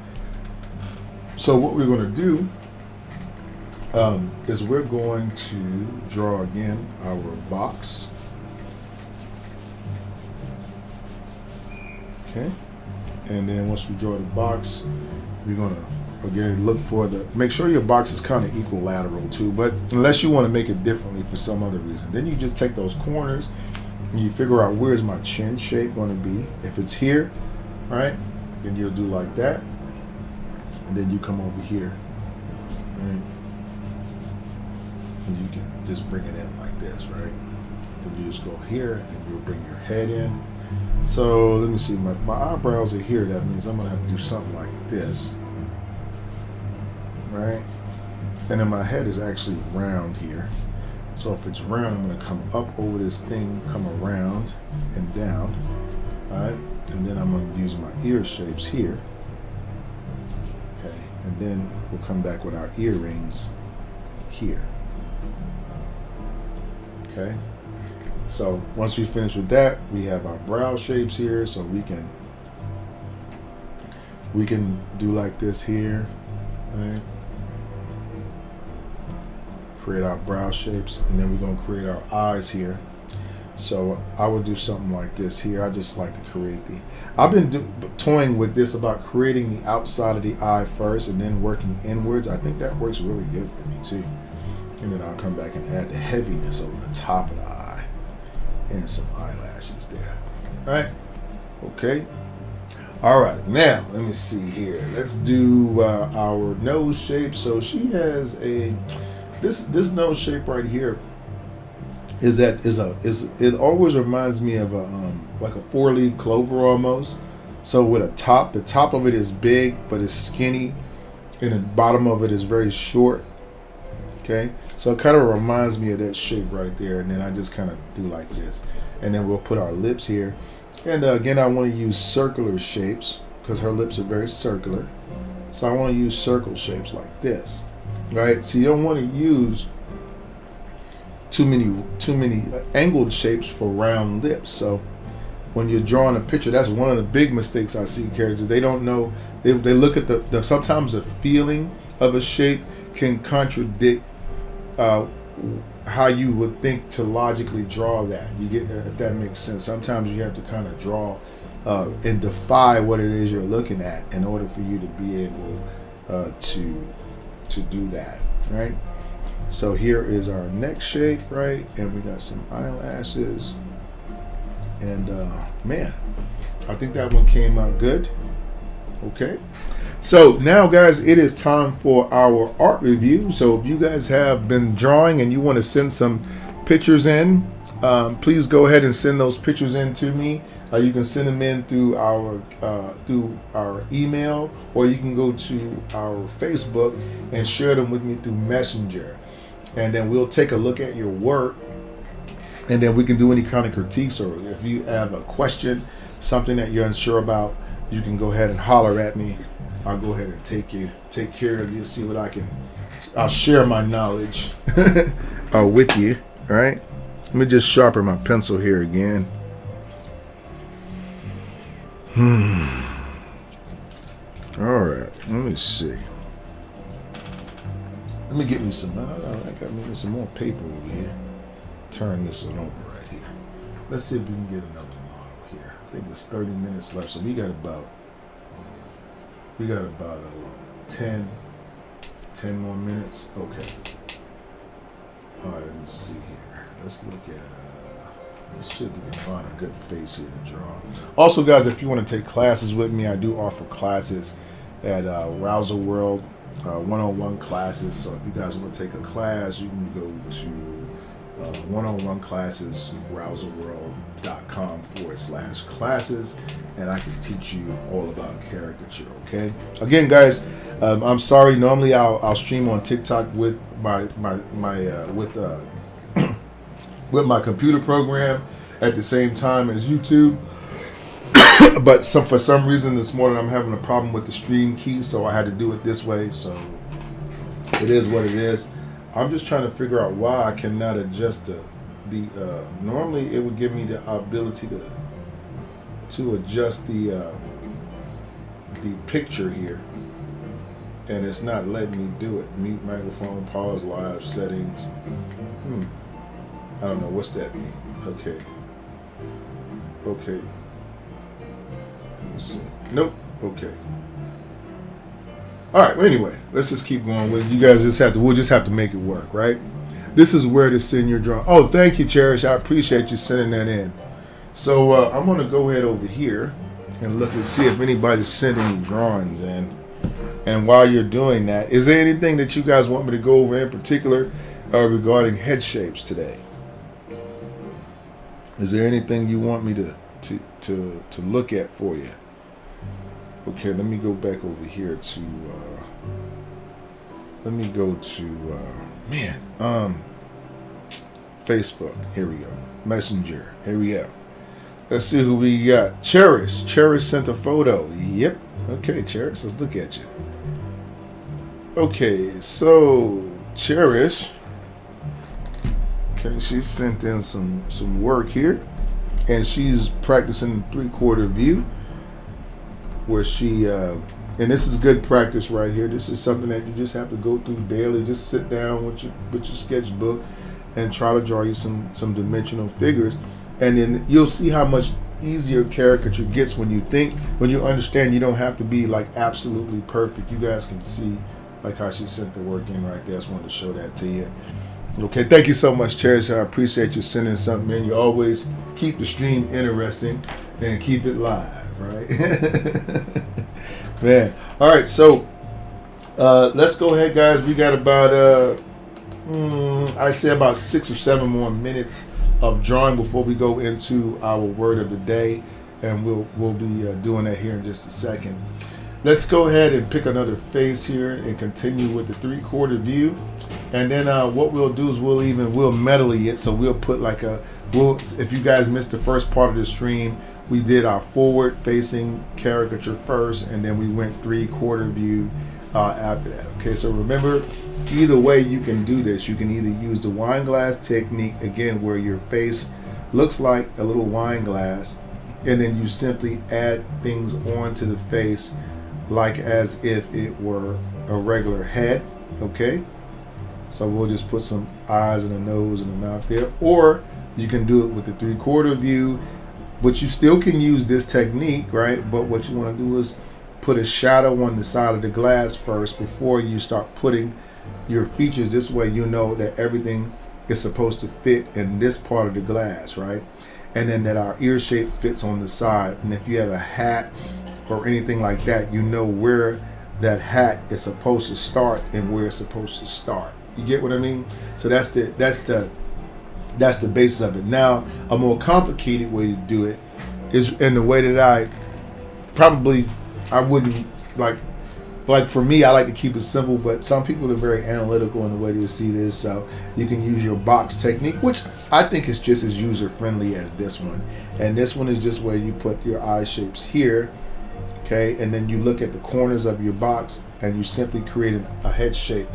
So what we're going to do is we're going to draw again our box. Okay, and then once we draw the box, we're going to again look for make sure your box is kind of equilateral too, but unless you want to make it differently for some other reason, then you just take those corners and you figure out where's my chin shape going to be. If it's here, all right, then you'll do like that, and then you come over here, right? And you can just bring it in like this, right? And you just go here and you'll bring your head in. So let me see, my eyebrows are here. That means I'm gonna have to do something like this, right? And then my head is actually round here. So if it's round, I'm gonna come up over this thing, come around and down, all right? And then I'm gonna use my ear shapes here. Okay, and then we'll come back with our earrings here. Okay, so once we finish with that, we have our brow shapes here, so we can do like this here, right? Create our brow shapes, and then we're going to create our eyes here. So I would do something like this here. I just like to create I've been toying with this about creating the outside of the eye first and then working inwards. I think that works really good for me too. And then I'll come back and add the heaviness over the top of the eye and some eyelashes there. All right. Okay. All right. Now let me see here. Let's do our nose shape. So she has this nose shape right here. It always reminds me of like a 4-leaf clover almost. So with the top of it is big but it's skinny, and the bottom of it is very short. Okay, so it kind of reminds me of that shape right there, and then I just kind of do like this, and then we'll put our lips here. And again, I want to use circular shapes because her lips are very circular, so I want to use circle shapes like this, right? So you don't want to use too many angled shapes for round lips. So when you're drawing a picture, that's one of the big mistakes I see characters. They don't know. They look at the sometimes the feeling of a shape can contradict how you would think to logically draw that. You get, if that makes sense. Sometimes you have to kind of draw and defy what it is you're looking at in order for you to be able to do that, right? So here is our neck shape, right? And we got some eyelashes, and man, I think that one came out good. Okay. So now, guys, it is time for our art review. So if you guys have been drawing and you want to send some pictures in, please go ahead and send those pictures in to me. You can send them in through our email, or you can go to our Facebook and share them with me through Messenger. And then we'll take a look at your work, and then we can do any kind of critiques, or if you have a question, something that you're unsure about, you can go ahead and holler at me. I'll go ahead and take care of you, see what I'll share my knowledge with you. All right. Let me just sharpen my pencil here again. All right. Let me see. Let me get me some. I got me some more paper over here. Turn this one over right here. Let's see if we can get another model here. think it's 30 minutes left, so we got about 10 more minutes. Okay. All right, let me see here. Let's look at. Let's see if we can find a good face here to draw. Also, guys, if you want to take classes with me, I do offer classes at Rouser World, one-on-one classes. So if you guys want to take a class, you can go to one-on-one classes, rouserworld.com/classes, and I can teach you all about caricature. Okay. Again, guys, I'm sorry. Normally, I'll stream on TikTok with my with my computer program at the same time as YouTube. But for some reason this morning I'm having a problem with the stream key, so I had to do it this way. So it is what it is. I'm just trying to figure out why I cannot adjust the normally it would give me the ability to adjust the picture here, and it's not letting me do it. Mute microphone, pause live settings. I don't know what's that mean. Okay. Let me see. Nope. Okay. All right. Well, anyway, let's just keep going with it. You guys we'll just have to make it work, right? This is where to send your drawing. Oh, thank you, Cherish. I appreciate you sending that in. So I'm going to go ahead over here and look and see if anybody's sending any drawings in. And while you're doing that, is there anything that you guys want me to go over in particular regarding head shapes today? Is there anything you want me to look at for you? Okay, let me go back over here to Facebook. Here we go. Messenger. Here we go. Let's see who we got. Cherish sent a photo. Yep. Okay, Cherish, let's look at you. Okay, so Cherish. Okay, she sent in some work here, and she's practicing 3/4 view, where she and this is good practice right here. This is something that you just have to go through daily. Just sit down with your sketchbook and try to draw you some dimensional figures, and then you'll see how much easier caricature gets when you understand you don't have to be like absolutely perfect. You guys can see like how she sent the work in right there. I just wanted to show that to you. Okay, thank you so much, Cherish. I appreciate you sending something in. You always keep the stream interesting and keep it live, right? Man. All right, so let's go ahead, guys. We got about, I say about 6 or 7 more minutes of drawing before we go into our word of the day, and we'll be doing that here in just a second. Let's go ahead and pick another face here and continue with the 3/4 view. And then what we'll do is we'll medley it. So we'll put if you guys missed the first part of the stream, we did our forward facing caricature first, and then we went 3/4 view after that. Okay, so remember, either way you can do this. You can either use the wine glass technique, again, where your face looks like a little wine glass, and then you simply add things onto the face like as if it were a regular head. Okay, so we'll just put some eyes and a nose and a mouth there, or you can do it with the 3/4 view, but you still can use this technique, right? But what you want to do is put a shadow on the side of the glass first before you start putting your features. This way you know that everything is supposed to fit in this part of the glass, right? And then that our ear shape fits on the side. And if you have a hat or anything like that, you know where that hat is supposed to start and where it's supposed to start. You get what I mean? So that's the basis of it. Now, a more complicated way to do it is in the way that I wouldn't like for me, I like to keep it simple, but some people are very analytical in the way they see this. So you can use your box technique, which I think is just as user friendly as this one. And this one is just where you put your eye shapes here. Okay, and then you look at the corners of your box and you simply create a head shape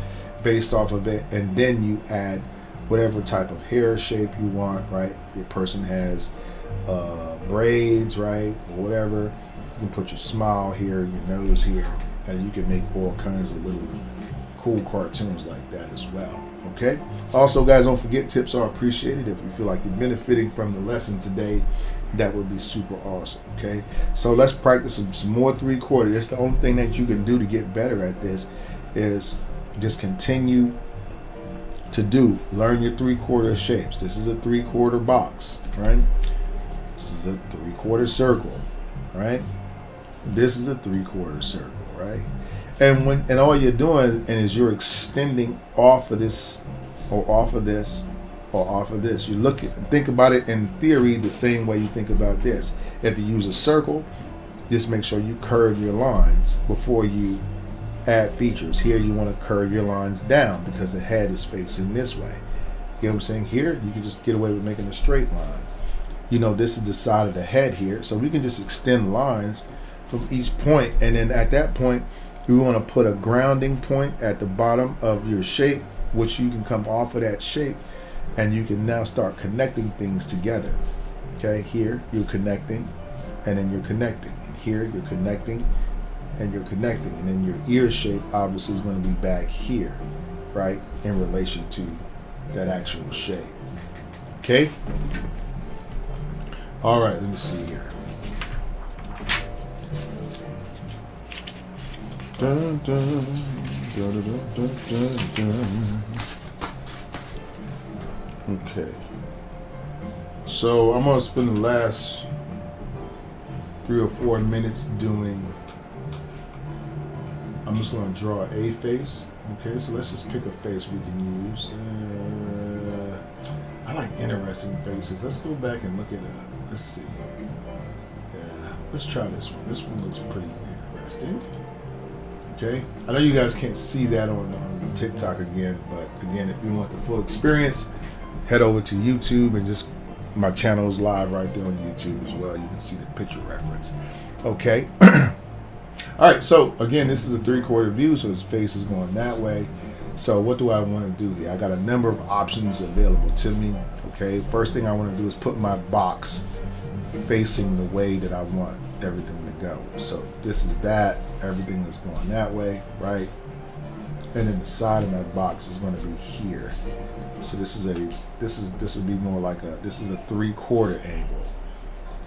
based off of it, and then you add whatever type of hair shape you want, right? Your person has braids, right, or whatever. You can put your smile here, your nose here, and you can make all kinds of little cool cartoons like that as well. Okay, also, guys, don't forget, tips are appreciated. If you feel like you're benefiting from the lesson today that would be super awesome. Okay, so let's practice some more 3/4. That's the only thing that you can do to get better at this, is just continue to learn your 3/4 shapes. This is a 3/4 box, right? This is a 3/4 circle, right? This is a 3/4 circle, right? And all you're doing is you're extending off of this, or off of this, or off of this. You think about it in theory the same way you think about this. If you use a circle, just make sure you curve your lines before you add features. Here you want to curve your lines down because the head is facing this way. You know what I'm saying? Here you can just get away with making a straight line. You know, this is the side of the head here, so we can just extend lines from each point, and then at that point we want to put a grounding point at the bottom of your shape, which you can come off of that shape and you can now start connecting things together. Okay, here you're connecting, and then you're connecting, and here you're connecting, and you're connecting, and then your ear shape obviously is going to be back here, right, in relation to that actual shape. Okay, all right, let me see here. Dun, dun, dun, dun, dun, dun, dun. Okay, so I'm gonna spend the last 3 or 4 minutes I'm just gonna draw a face. Okay, so let's just pick a face we can use. I like interesting faces. Let's go back and look at let's see. Yeah, let's try this one. This one looks pretty interesting. Okay, I know you guys can't see that on TikTok again, but again, if you want the full experience, head over to YouTube, and just my channel is live right there on YouTube as well. You can see the picture reference. Okay. All right, so again, this is a 3/4 view, so his face is going that way. So what do I want to do here? I got a number of options available to me. Okay, first thing I want to do is put my box facing the way that I want everything to go. So this is that, everything is going that way, right? And then the side of that box is going to be here. So this would be more like this is a 3/4 angle.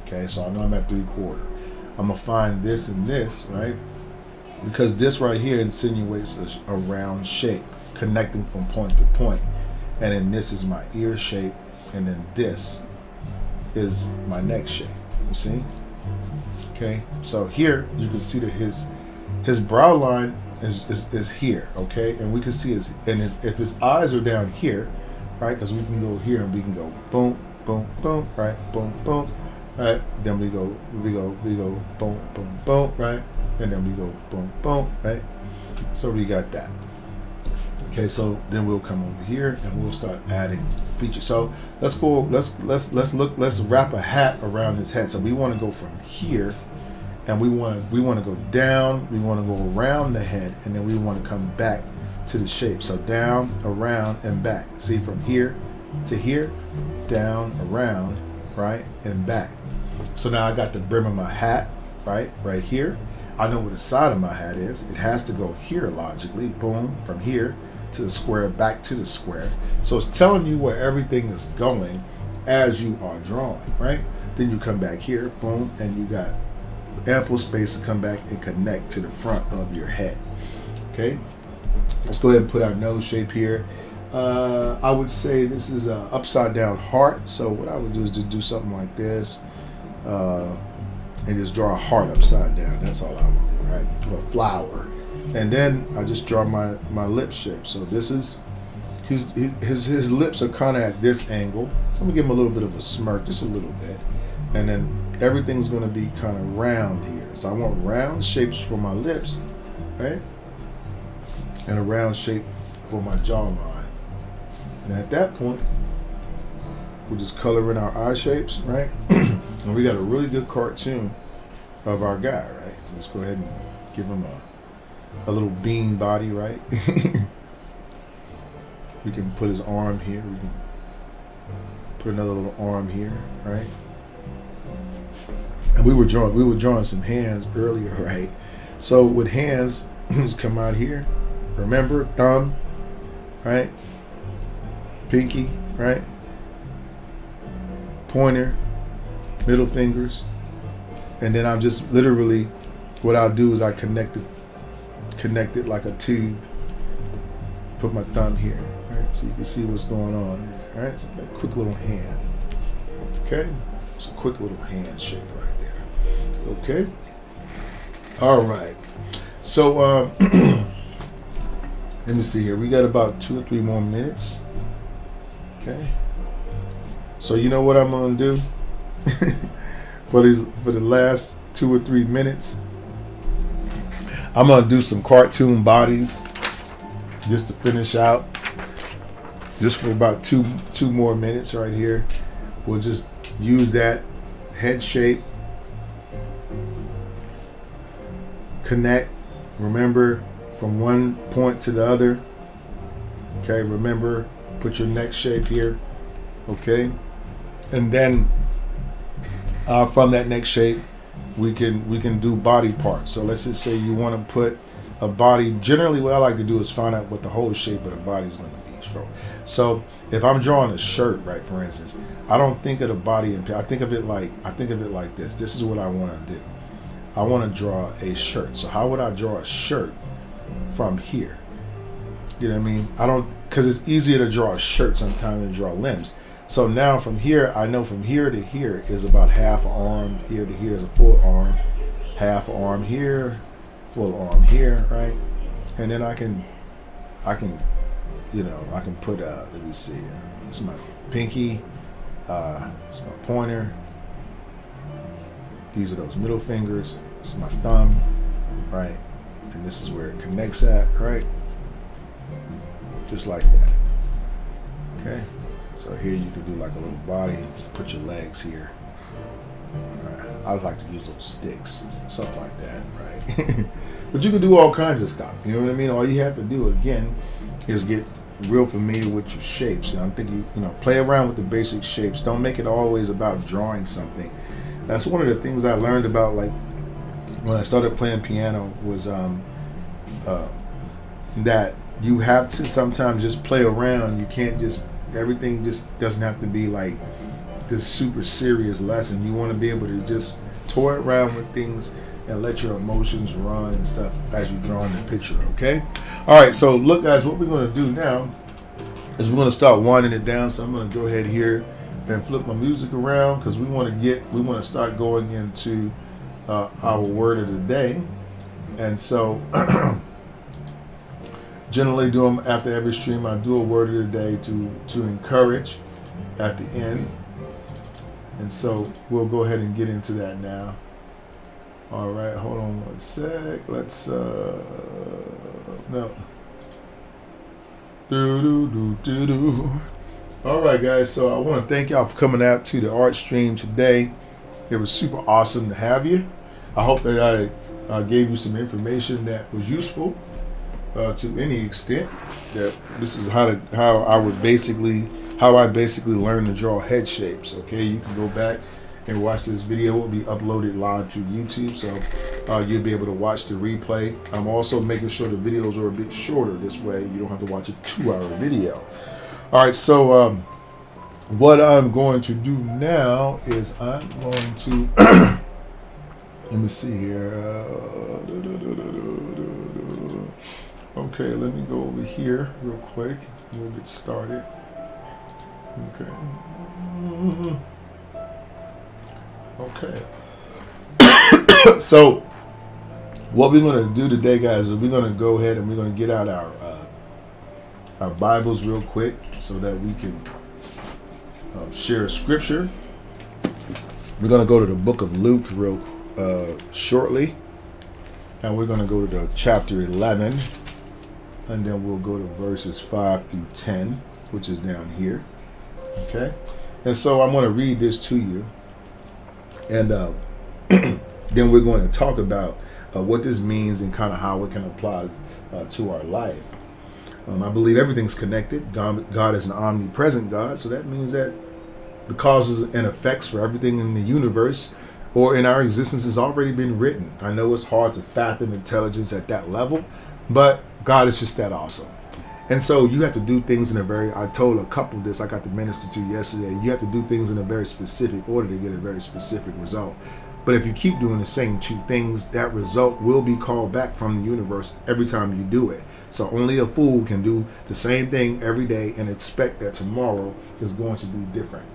Okay, so I know I'm at 3/4. I'm gonna find this and this, right? Because this right here insinuates a round shape connecting from point to point. And then this is my ear shape, and then this is my neck shape. You see? Okay, so here you can see that his brow line is here, okay? And we can see if his eyes are down here, right? Because we can go here and we can go boom, boom, boom, right? Boom, boom, right? Then we go boom, boom, boom, right? And then we go boom, boom, right? So we got that. Okay, so then we'll come over here and we'll start adding features. So let's wrap a hat around his head. So we want to go from here, and we want to go down, we want to go around the head, and then we want to come back to the shape. So down, around, and back. See, from here to here, down, around, right, and back. So now I got the brim of my hat, right here. I know where the side of my hat is. It has to go here logically. Boom, from here to the square, back to the square. So it's telling you where everything is going as you are drawing, right? Then you come back here, boom, and you got ample space to come back and connect to the front of your head. Okay, let's go ahead and put our nose shape here. I would say this is an upside down heart. So what I would do is just do something like this, and just draw a heart upside down. That's all I would do, right? Or a flower. And then I just draw my lip shape. So this is his lips are kind of at this angle. So I'm gonna give him a little bit of a smirk, just a little bit. And then everything's gonna be kind of round here. So I want round shapes for my lips, right? And a round shape for my jawline. And at that point, we'll just color in our eye shapes, right? And we got a really good cartoon of our guy, right? Let's go ahead and give him a little bean body, right? We can put his arm here. We can put another little arm here, right? And we were drawing some hands earlier, right? So with hands, just come out here. Remember, thumb, right? Pinky, right? Pointer, middle fingers, and then I'm just literally, what I'll do is I connect it like a tube. Put my thumb here, right, so you can see what's going on there, right? So a quick little hand, okay? It's a quick little hand shape right there, okay? All right, so let me see here. We got about 2 or 3 more minutes, okay? So you know what I'm gonna do for the last 2 or 3 minutes? I'm gonna do some cartoon bodies just to finish out, just for about two more minutes right here. We'll just use that head shape, connect, remember, from one point to the other, okay? Remember, put your neck shape here, okay? And then from that neck shape, we can do body parts. So let's just say you want to put a body. Generally, what I like to do is find out what the whole shape of the body is going to be. So if I'm drawing a shirt, right, for instance, I don't think of the body I think of it like this. This is what I want to do. I want to draw a shirt. So how would I draw a shirt from here? You know what I mean? Because it's easier to draw a shirt sometimes than draw limbs. So now from here, I know from here to here is about half arm. Here to here is a full arm. Half arm here, full arm here, right? And then I can put, let me see, this is my pinky, this is my pointer, these are those middle fingers, this is my thumb, right? And this is where it connects at, right? Just like that, okay? So here you can do like a little body, put your legs here. Right. I like to use those sticks, something like that, right? But you can do all kinds of stuff, you know what I mean? All you have to do, again, is get real familiar with your shapes. I'm thinking, play around with the basic shapes. Don't make it always about drawing something. That's one of the things I learned about, like, when I started playing piano, was that you have to sometimes just play around. You can't everything just doesn't have to be like this super serious lesson. You want to be able to just toy around with things and let your emotions run and stuff as you're drawing the picture, okay? All right, so look, guys, what we're going to do now is we're going to start winding it down. So I'm going to go ahead here and flip my music around, because we want to start going into our word of the day. And so generally after every stream, I do a word of the day to encourage at the end. And so we'll go ahead and get into that now. All right, hold on one sec. Let's no. All right, guys. So I want to thank y'all for coming out to the art stream today. It was super awesome to have you. I hope that I gave you some information that was useful to any extent. That this is how I basically learned to draw head shapes. Okay, you can go back and watch this video. It will be uploaded live to YouTube, so you'll be able to watch the replay. I'm also making sure the videos are a bit shorter. This way you don't have to watch a 2-hour video. All right, so what I'm going to do now is I'm going to let me see here. Okay, let me go over here real quick. We'll get started. Okay. So what we're going to do today, guys, is we're going to go ahead and we're going to get out our Bibles real quick so that we can share scripture. We're going to go to the book of Luke real shortly, and we're going to go to chapter 11, and then we'll go to verses 5 through 10, which is down here. Okay, and so I'm going to read this to you, and then we're going to talk about what this means and kind of how it can apply to our life. I believe everything's connected. God is an omnipresent God, so that means that the causes and effects for everything in the universe or in our existence has already been written. I know it's hard to fathom intelligence at that level, but God is just that awesome. And so you have to do things in a very, I told a couple this, I got to minister to yesterday, you have to do things in a very specific order to get a very specific result. But if you keep doing the same two things, that result will be called back from the universe every time you do it. So only a fool can do the same thing every day and expect that tomorrow is going to be different.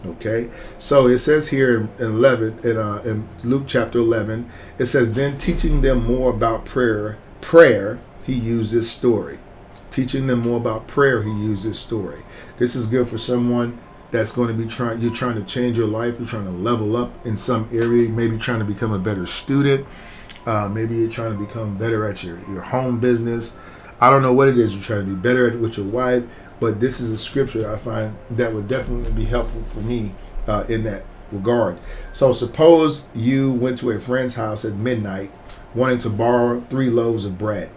Okay, so it says here in 11, in Luke chapter 11, it says, then teaching them more about prayer, he used this story. Teaching them more about prayer, he used this story. This is good for someone that's going to be you're trying to change your life, you're trying to level up in some area, maybe trying to become a better student, maybe you're trying to become better at your home business. I don't know what it is you're trying to be better at with your wife, but this is a scripture I find that would definitely be helpful for me in that regard. So suppose you went to a friend's house at midnight wanting to borrow 3 loaves of bread.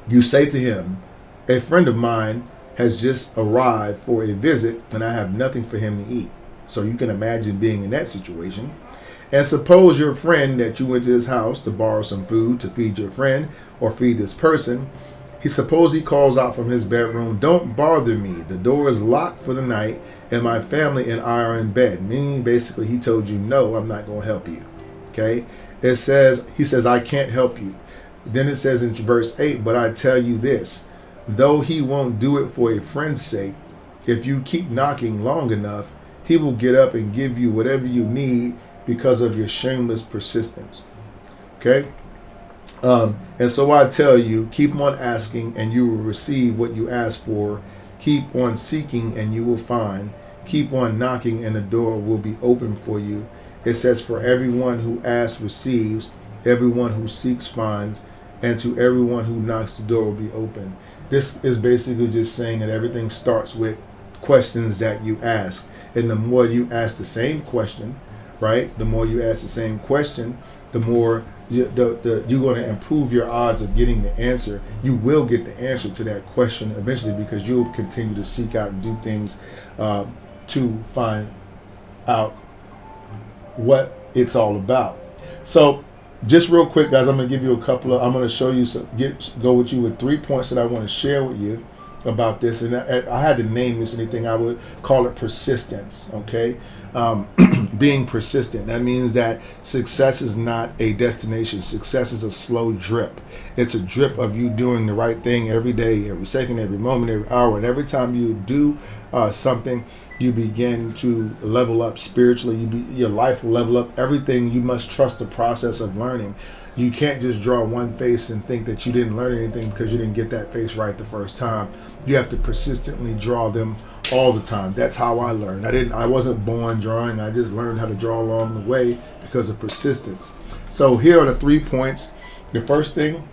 You say to him, a friend of mine has just arrived for a visit and I have nothing for him to eat. So you can imagine being in that situation. And suppose your friend that you went to his house to borrow some food to feed your friend or feed this person, suppose he calls out from his bedroom, don't bother me. The door is locked for the night and my family and I are in bed. Meaning basically he told you, no, I'm not going to help you. Okay. He says, I can't help you. Then it says in verse 8, but I tell you this, though he won't do it for a friend's sake, if you keep knocking long enough, he will get up and give you whatever you need because of your shameless persistence. Okay? And so I tell you, keep on asking and you will receive what you ask for. Keep on seeking and you will find. Keep on knocking and the door will be open for you. It says, for everyone who asks receives, everyone who seeks finds, and to everyone who knocks the door will be open. This is basically just saying that everything starts with questions that you ask. And the more you ask the same question, right? The more you ask the same question, the more you're going to improve your odds of getting the answer. You will get the answer to that question eventually because you'll continue to seek out and do things to find out what it's all about. So just real quick, guys, I'm going to give you I'm going to show you go with you with 3 points that I want to share with you about this. And I had to name this anything, I would call it persistence. Okay. Being persistent. That means that success is not a destination. Success is a slow drip. It's a drip of you doing the right thing every day, every second, every moment, every hour. And every time you do something, you begin to level up spiritually. Your life will level up. Everything, you must trust the process of learning. You can't just draw one face and think that you didn't learn anything because you didn't get that face right the first time. You have to persistently draw them all the time. That's how I learned. I wasn't born drawing. I just learned how to draw along the way because of persistence. So here are the 3 points. The first thing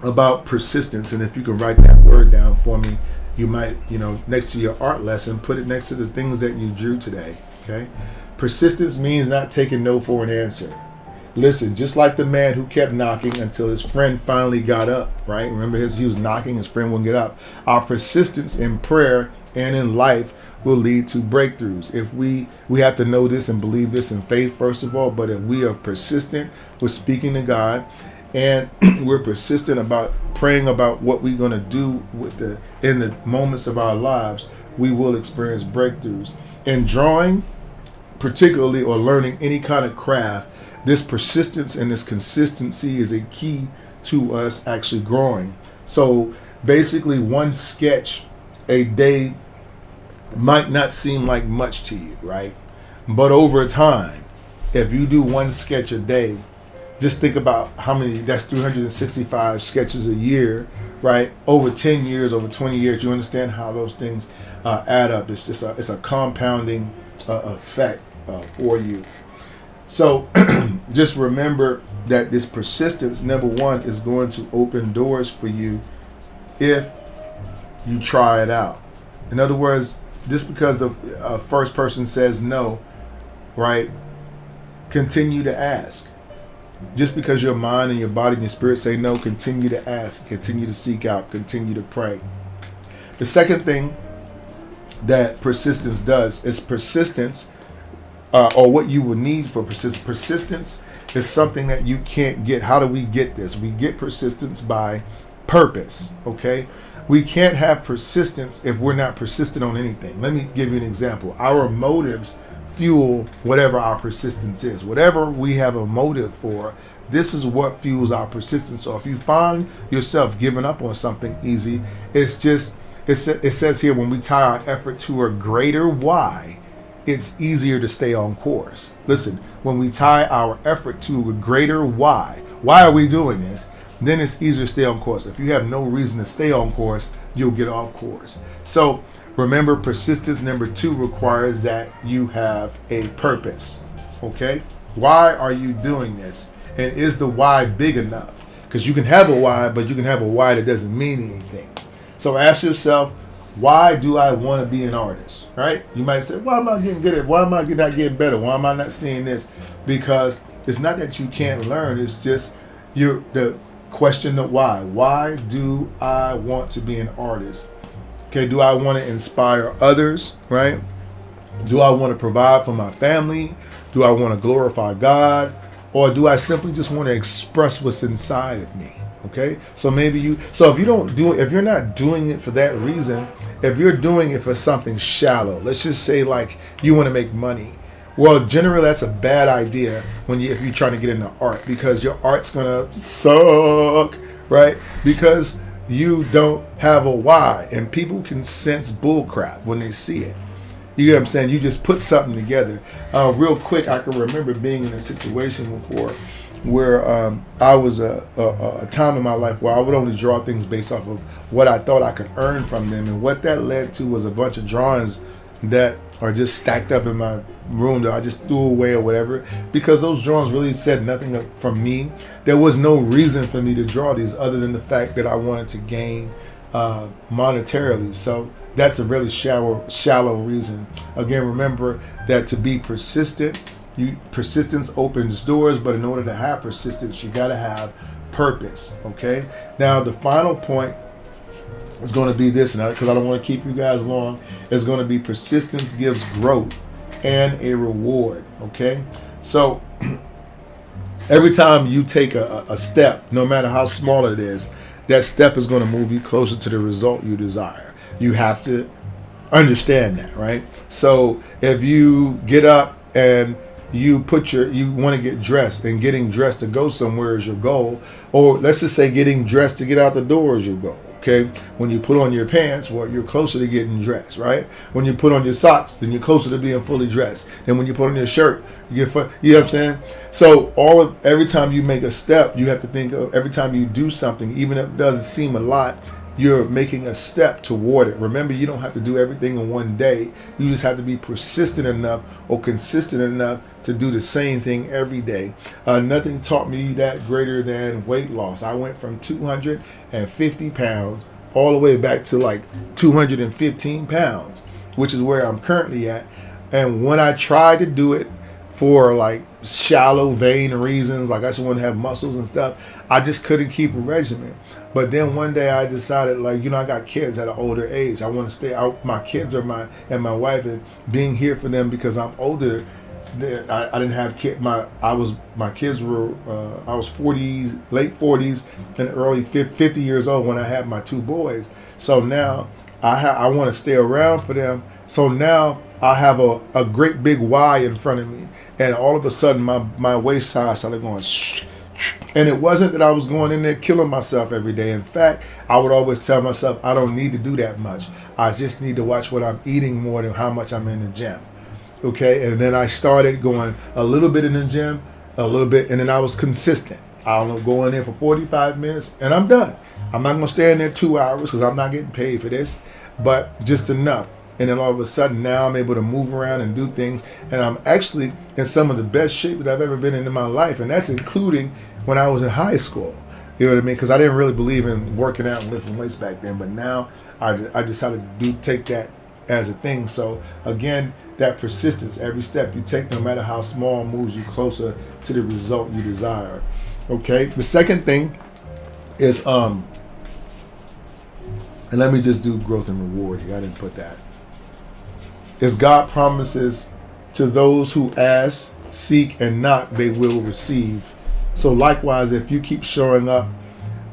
about persistence, and if you can write that word down for me, you might, next to your art lesson, put it next to the things that you drew today. Okay. Persistence means not taking no for an answer. Listen, just like the man who kept knocking until his friend finally got up, right? Remember, he was knocking, his friend wouldn't get up. Our persistence in prayer and in life will lead to breakthroughs. If we have to know this and believe this in faith, first of all, but if we are persistent with speaking to God and we're persistent about praying about what we're going to do in the moments of our lives, we will experience breakthroughs. In drawing, particularly, or learning any kind of craft, this persistence and this consistency is a key to us actually growing. So basically, one sketch a day might not seem like much to you, right? But over time, if you do one sketch a day, just think about how many, that's 365 sketches a year, right? Over 10 years, over 20 years, you understand how those things add up. It's just it's a compounding effect for you. So just remember that this persistence, number one, is going to open doors for you if you try it out. In other words, just because the first person says no, right, continue to ask. Just because your mind and your body and your spirit say no, continue to ask, continue to seek out, continue to pray. The second thing that persistence does is persistence, or what you will need for persistence. Persistence is something that you can't get. How do we get this? We get persistence by purpose. Okay, we can't have persistence if we're not persistent on anything. Let me give you an example. Our motives fuel whatever our persistence is. Whatever we have a motive for, this is what fuels our persistence. So if you find yourself giving up on something easy, it's just, it says here, when we tie our effort to a greater why, it's easier to stay on course. Listen, when we tie our effort to a greater why are we doing this? Then it's easier to stay on course. If you have no reason to stay on course, you'll get off course. So remember, persistence number 2 requires that you have a purpose. Okay? Why are you doing this? And is the why big enough? Because you can have a why, but you can have a why that doesn't mean anything. So ask yourself, why do I want to be an artist? Right? You might say, why am I getting good at it? Why am I not getting better? Why am I not seeing this? Because it's not that you can't learn. It's just the question of why. Why do I want to be an artist? Okay, do I want to inspire others? Right? Do I want to provide for my family? Do I want to glorify God? Or do I simply just want to express what's inside of me? Okay, so maybe if you're not doing it for that reason, if you're doing it for something shallow, let's just say like you want to make money. Well, generally that's a bad idea if you're trying to get into art, because your art's gonna suck, right? Because you don't have a why, and people can sense bullcrap when they see it. You get what I'm saying? You just put something together. Real quick, I can remember being in a situation before where I was a time in my life where I would only draw things based off of what I thought I could earn from them. And what that led to was a bunch of drawings that are just stacked up in my room that I just threw away or whatever, because those drawings really said nothing from me. There was no reason for me to draw these other than the fact that I wanted to gain monetarily. So that's a really shallow reason. Again, remember that to be persistent, persistence opens doors, but in order to have persistence, you got to have purpose. Okay. Now the final point is going to be this, and because I don't want to keep you guys long, it's going to be persistence gives growth and a reward. Okay. So every time you take a step, no matter how small it is, that step is going to move you closer to the result you desire. You have to understand that, right? So if you get up and you want to get dressed, and getting dressed to go somewhere is your goal, or let's just say getting dressed to get out the door is your goal. Okay, when you put on your pants, well, you're closer to getting dressed, right? When you put on your socks, then you're closer to being fully dressed. And when you put on your shirt, you know what I'm saying? So every time you make a step, you have to think of every time you do something, even if it doesn't seem a lot, you're making a step toward it. Remember, you don't have to do everything in one day. You just have to be persistent enough or consistent enough to do the same thing every day. Nothing taught me that greater than weight loss. I went from 250 pounds all the way back to like 215 pounds, which is where I'm currently at. And when I tried to do it for like shallow, vain reasons, like I just want to have muscles and stuff, I just couldn't keep a regimen. But then one day I decided, like, I got kids at an older age. I want to stay out. My kids are my wife, and being here for them because I'm older. I didn't have kids. My kids were I was 40s, late 40s, and early 50 years old when I had my 2 boys. So now I want to stay around for them. So now I have a great big Y in front of me, and all of a sudden my waist size started going shh. And it wasn't that I was going in there killing myself every day. In fact, I would always tell myself I don't need to do that much. I just need to watch what I'm eating more than how much I'm in the gym. Okay, and then I started going a little bit in the gym, a little bit, and then I was consistent. I don't know, going in for 45 minutes, and I'm done. I'm not going to stay in there 2 hours because I'm not getting paid for this, but just enough. And then all of a sudden, now I'm able to move around and do things, and I'm actually in some of the best shape that I've ever been in my life, and that's including when I was in high school. You know what I mean? Because I didn't really believe in working out and lifting weights back then, but now I decided to take that as a thing. So again, that persistence, every step you take, no matter how small, moves you closer to the result you desire. Okay. The second thing is and let me just do growth and reward here. I didn't put that. Is God promises to those who ask, seek, and knock, they will receive. So likewise, if you keep showing up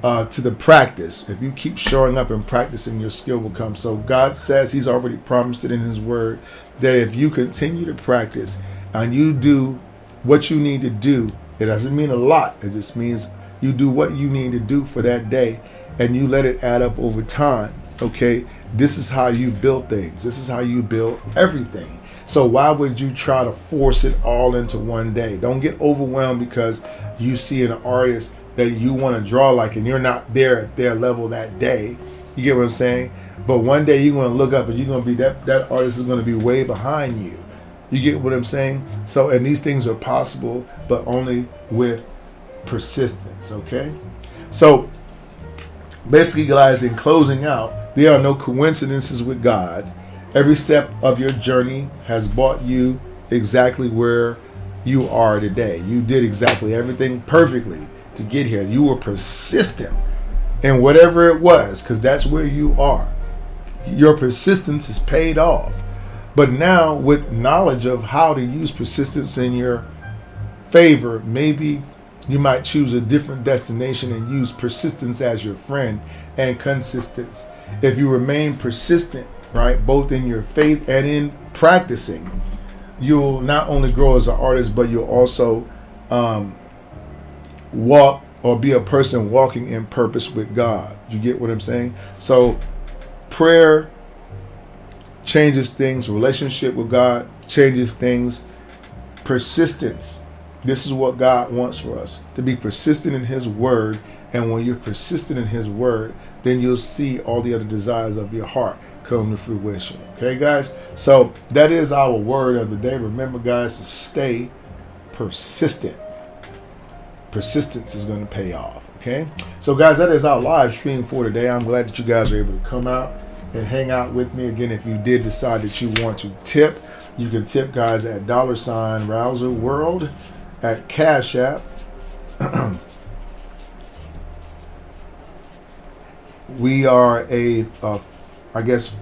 to the practice. If you keep showing up and practicing, your skill will come. So God says He's already promised it in His Word that if you continue to practice and you do what you need to do, it doesn't mean a lot. It just means you do what you need to do for that day, and you let it add up over time. Okay, this is how you build things. This is how you build everything. So why would you try to force it all into one day? Don't get overwhelmed because you see an artist that you want to draw like, and you're not there at their level that day. You get what I'm saying? But one day you're going to look up and you're going to be that artist is going to be way behind you. You get what I'm saying? So, and these things are possible, but only with persistence. Okay. So basically, guys, in closing out, there are no coincidences with God. Every step of your journey has brought you exactly where you are today. You did exactly everything perfectly to get here. You were persistent in whatever it was, because that's where you are. Your persistence is paid off. But now, with knowledge of how to use persistence in your favor, maybe you might choose a different destination and use persistence as your friend and consistency. If you remain persistent, right, both in your faith and in practicing, you'll not only grow as an artist, but you'll also walk or be a person walking in purpose with God. You get what I'm saying? So prayer changes things. Relationship with God changes things. Persistence. This is what God wants for us, to be persistent in His Word. And when you're persistent in His Word, then you'll see all the other desires of your heart come to fruition. Okay, guys? So that is our word of the day. Remember, guys, to stay persistent. Persistence is going to pay off. Okay? So, guys, that is our live stream for today. I'm glad that you guys are able to come out and hang out with me. Again, if you did decide that you want to tip, you can tip, guys, at $Rouser World, at Cash App. We are a I guess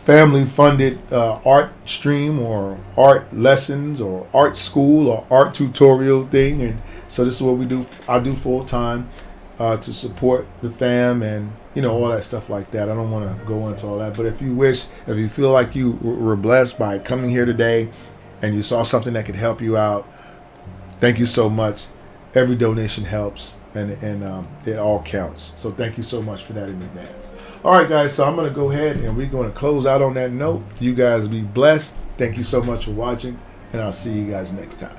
family-funded art stream or art lessons or art school or art tutorial thing, and so this is what we do. I do full-time to support the fam and all that stuff like that. I don't want to go into all that, but if you feel like you were blessed by coming here today and you saw something that could help you out, thank you so much. Every donation helps, and it all counts. So thank you so much for that in advance. All right, guys, so I'm going to go ahead and we're going to close out on that note. You guys be blessed. Thank you so much for watching, and I'll see you guys next time.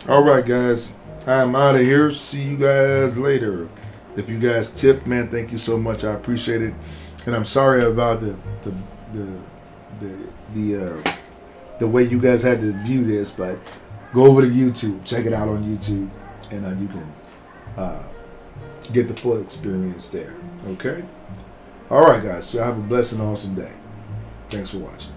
All right, guys, I'm out of here. See you guys later. If you guys tip, man, thank you so much. I appreciate it, and I'm sorry about the way you guys had to view this, but go over to YouTube, check it out on YouTube, and you can get the full experience there. Okay. All right, guys. So have a blessed and awesome day. Thanks for watching.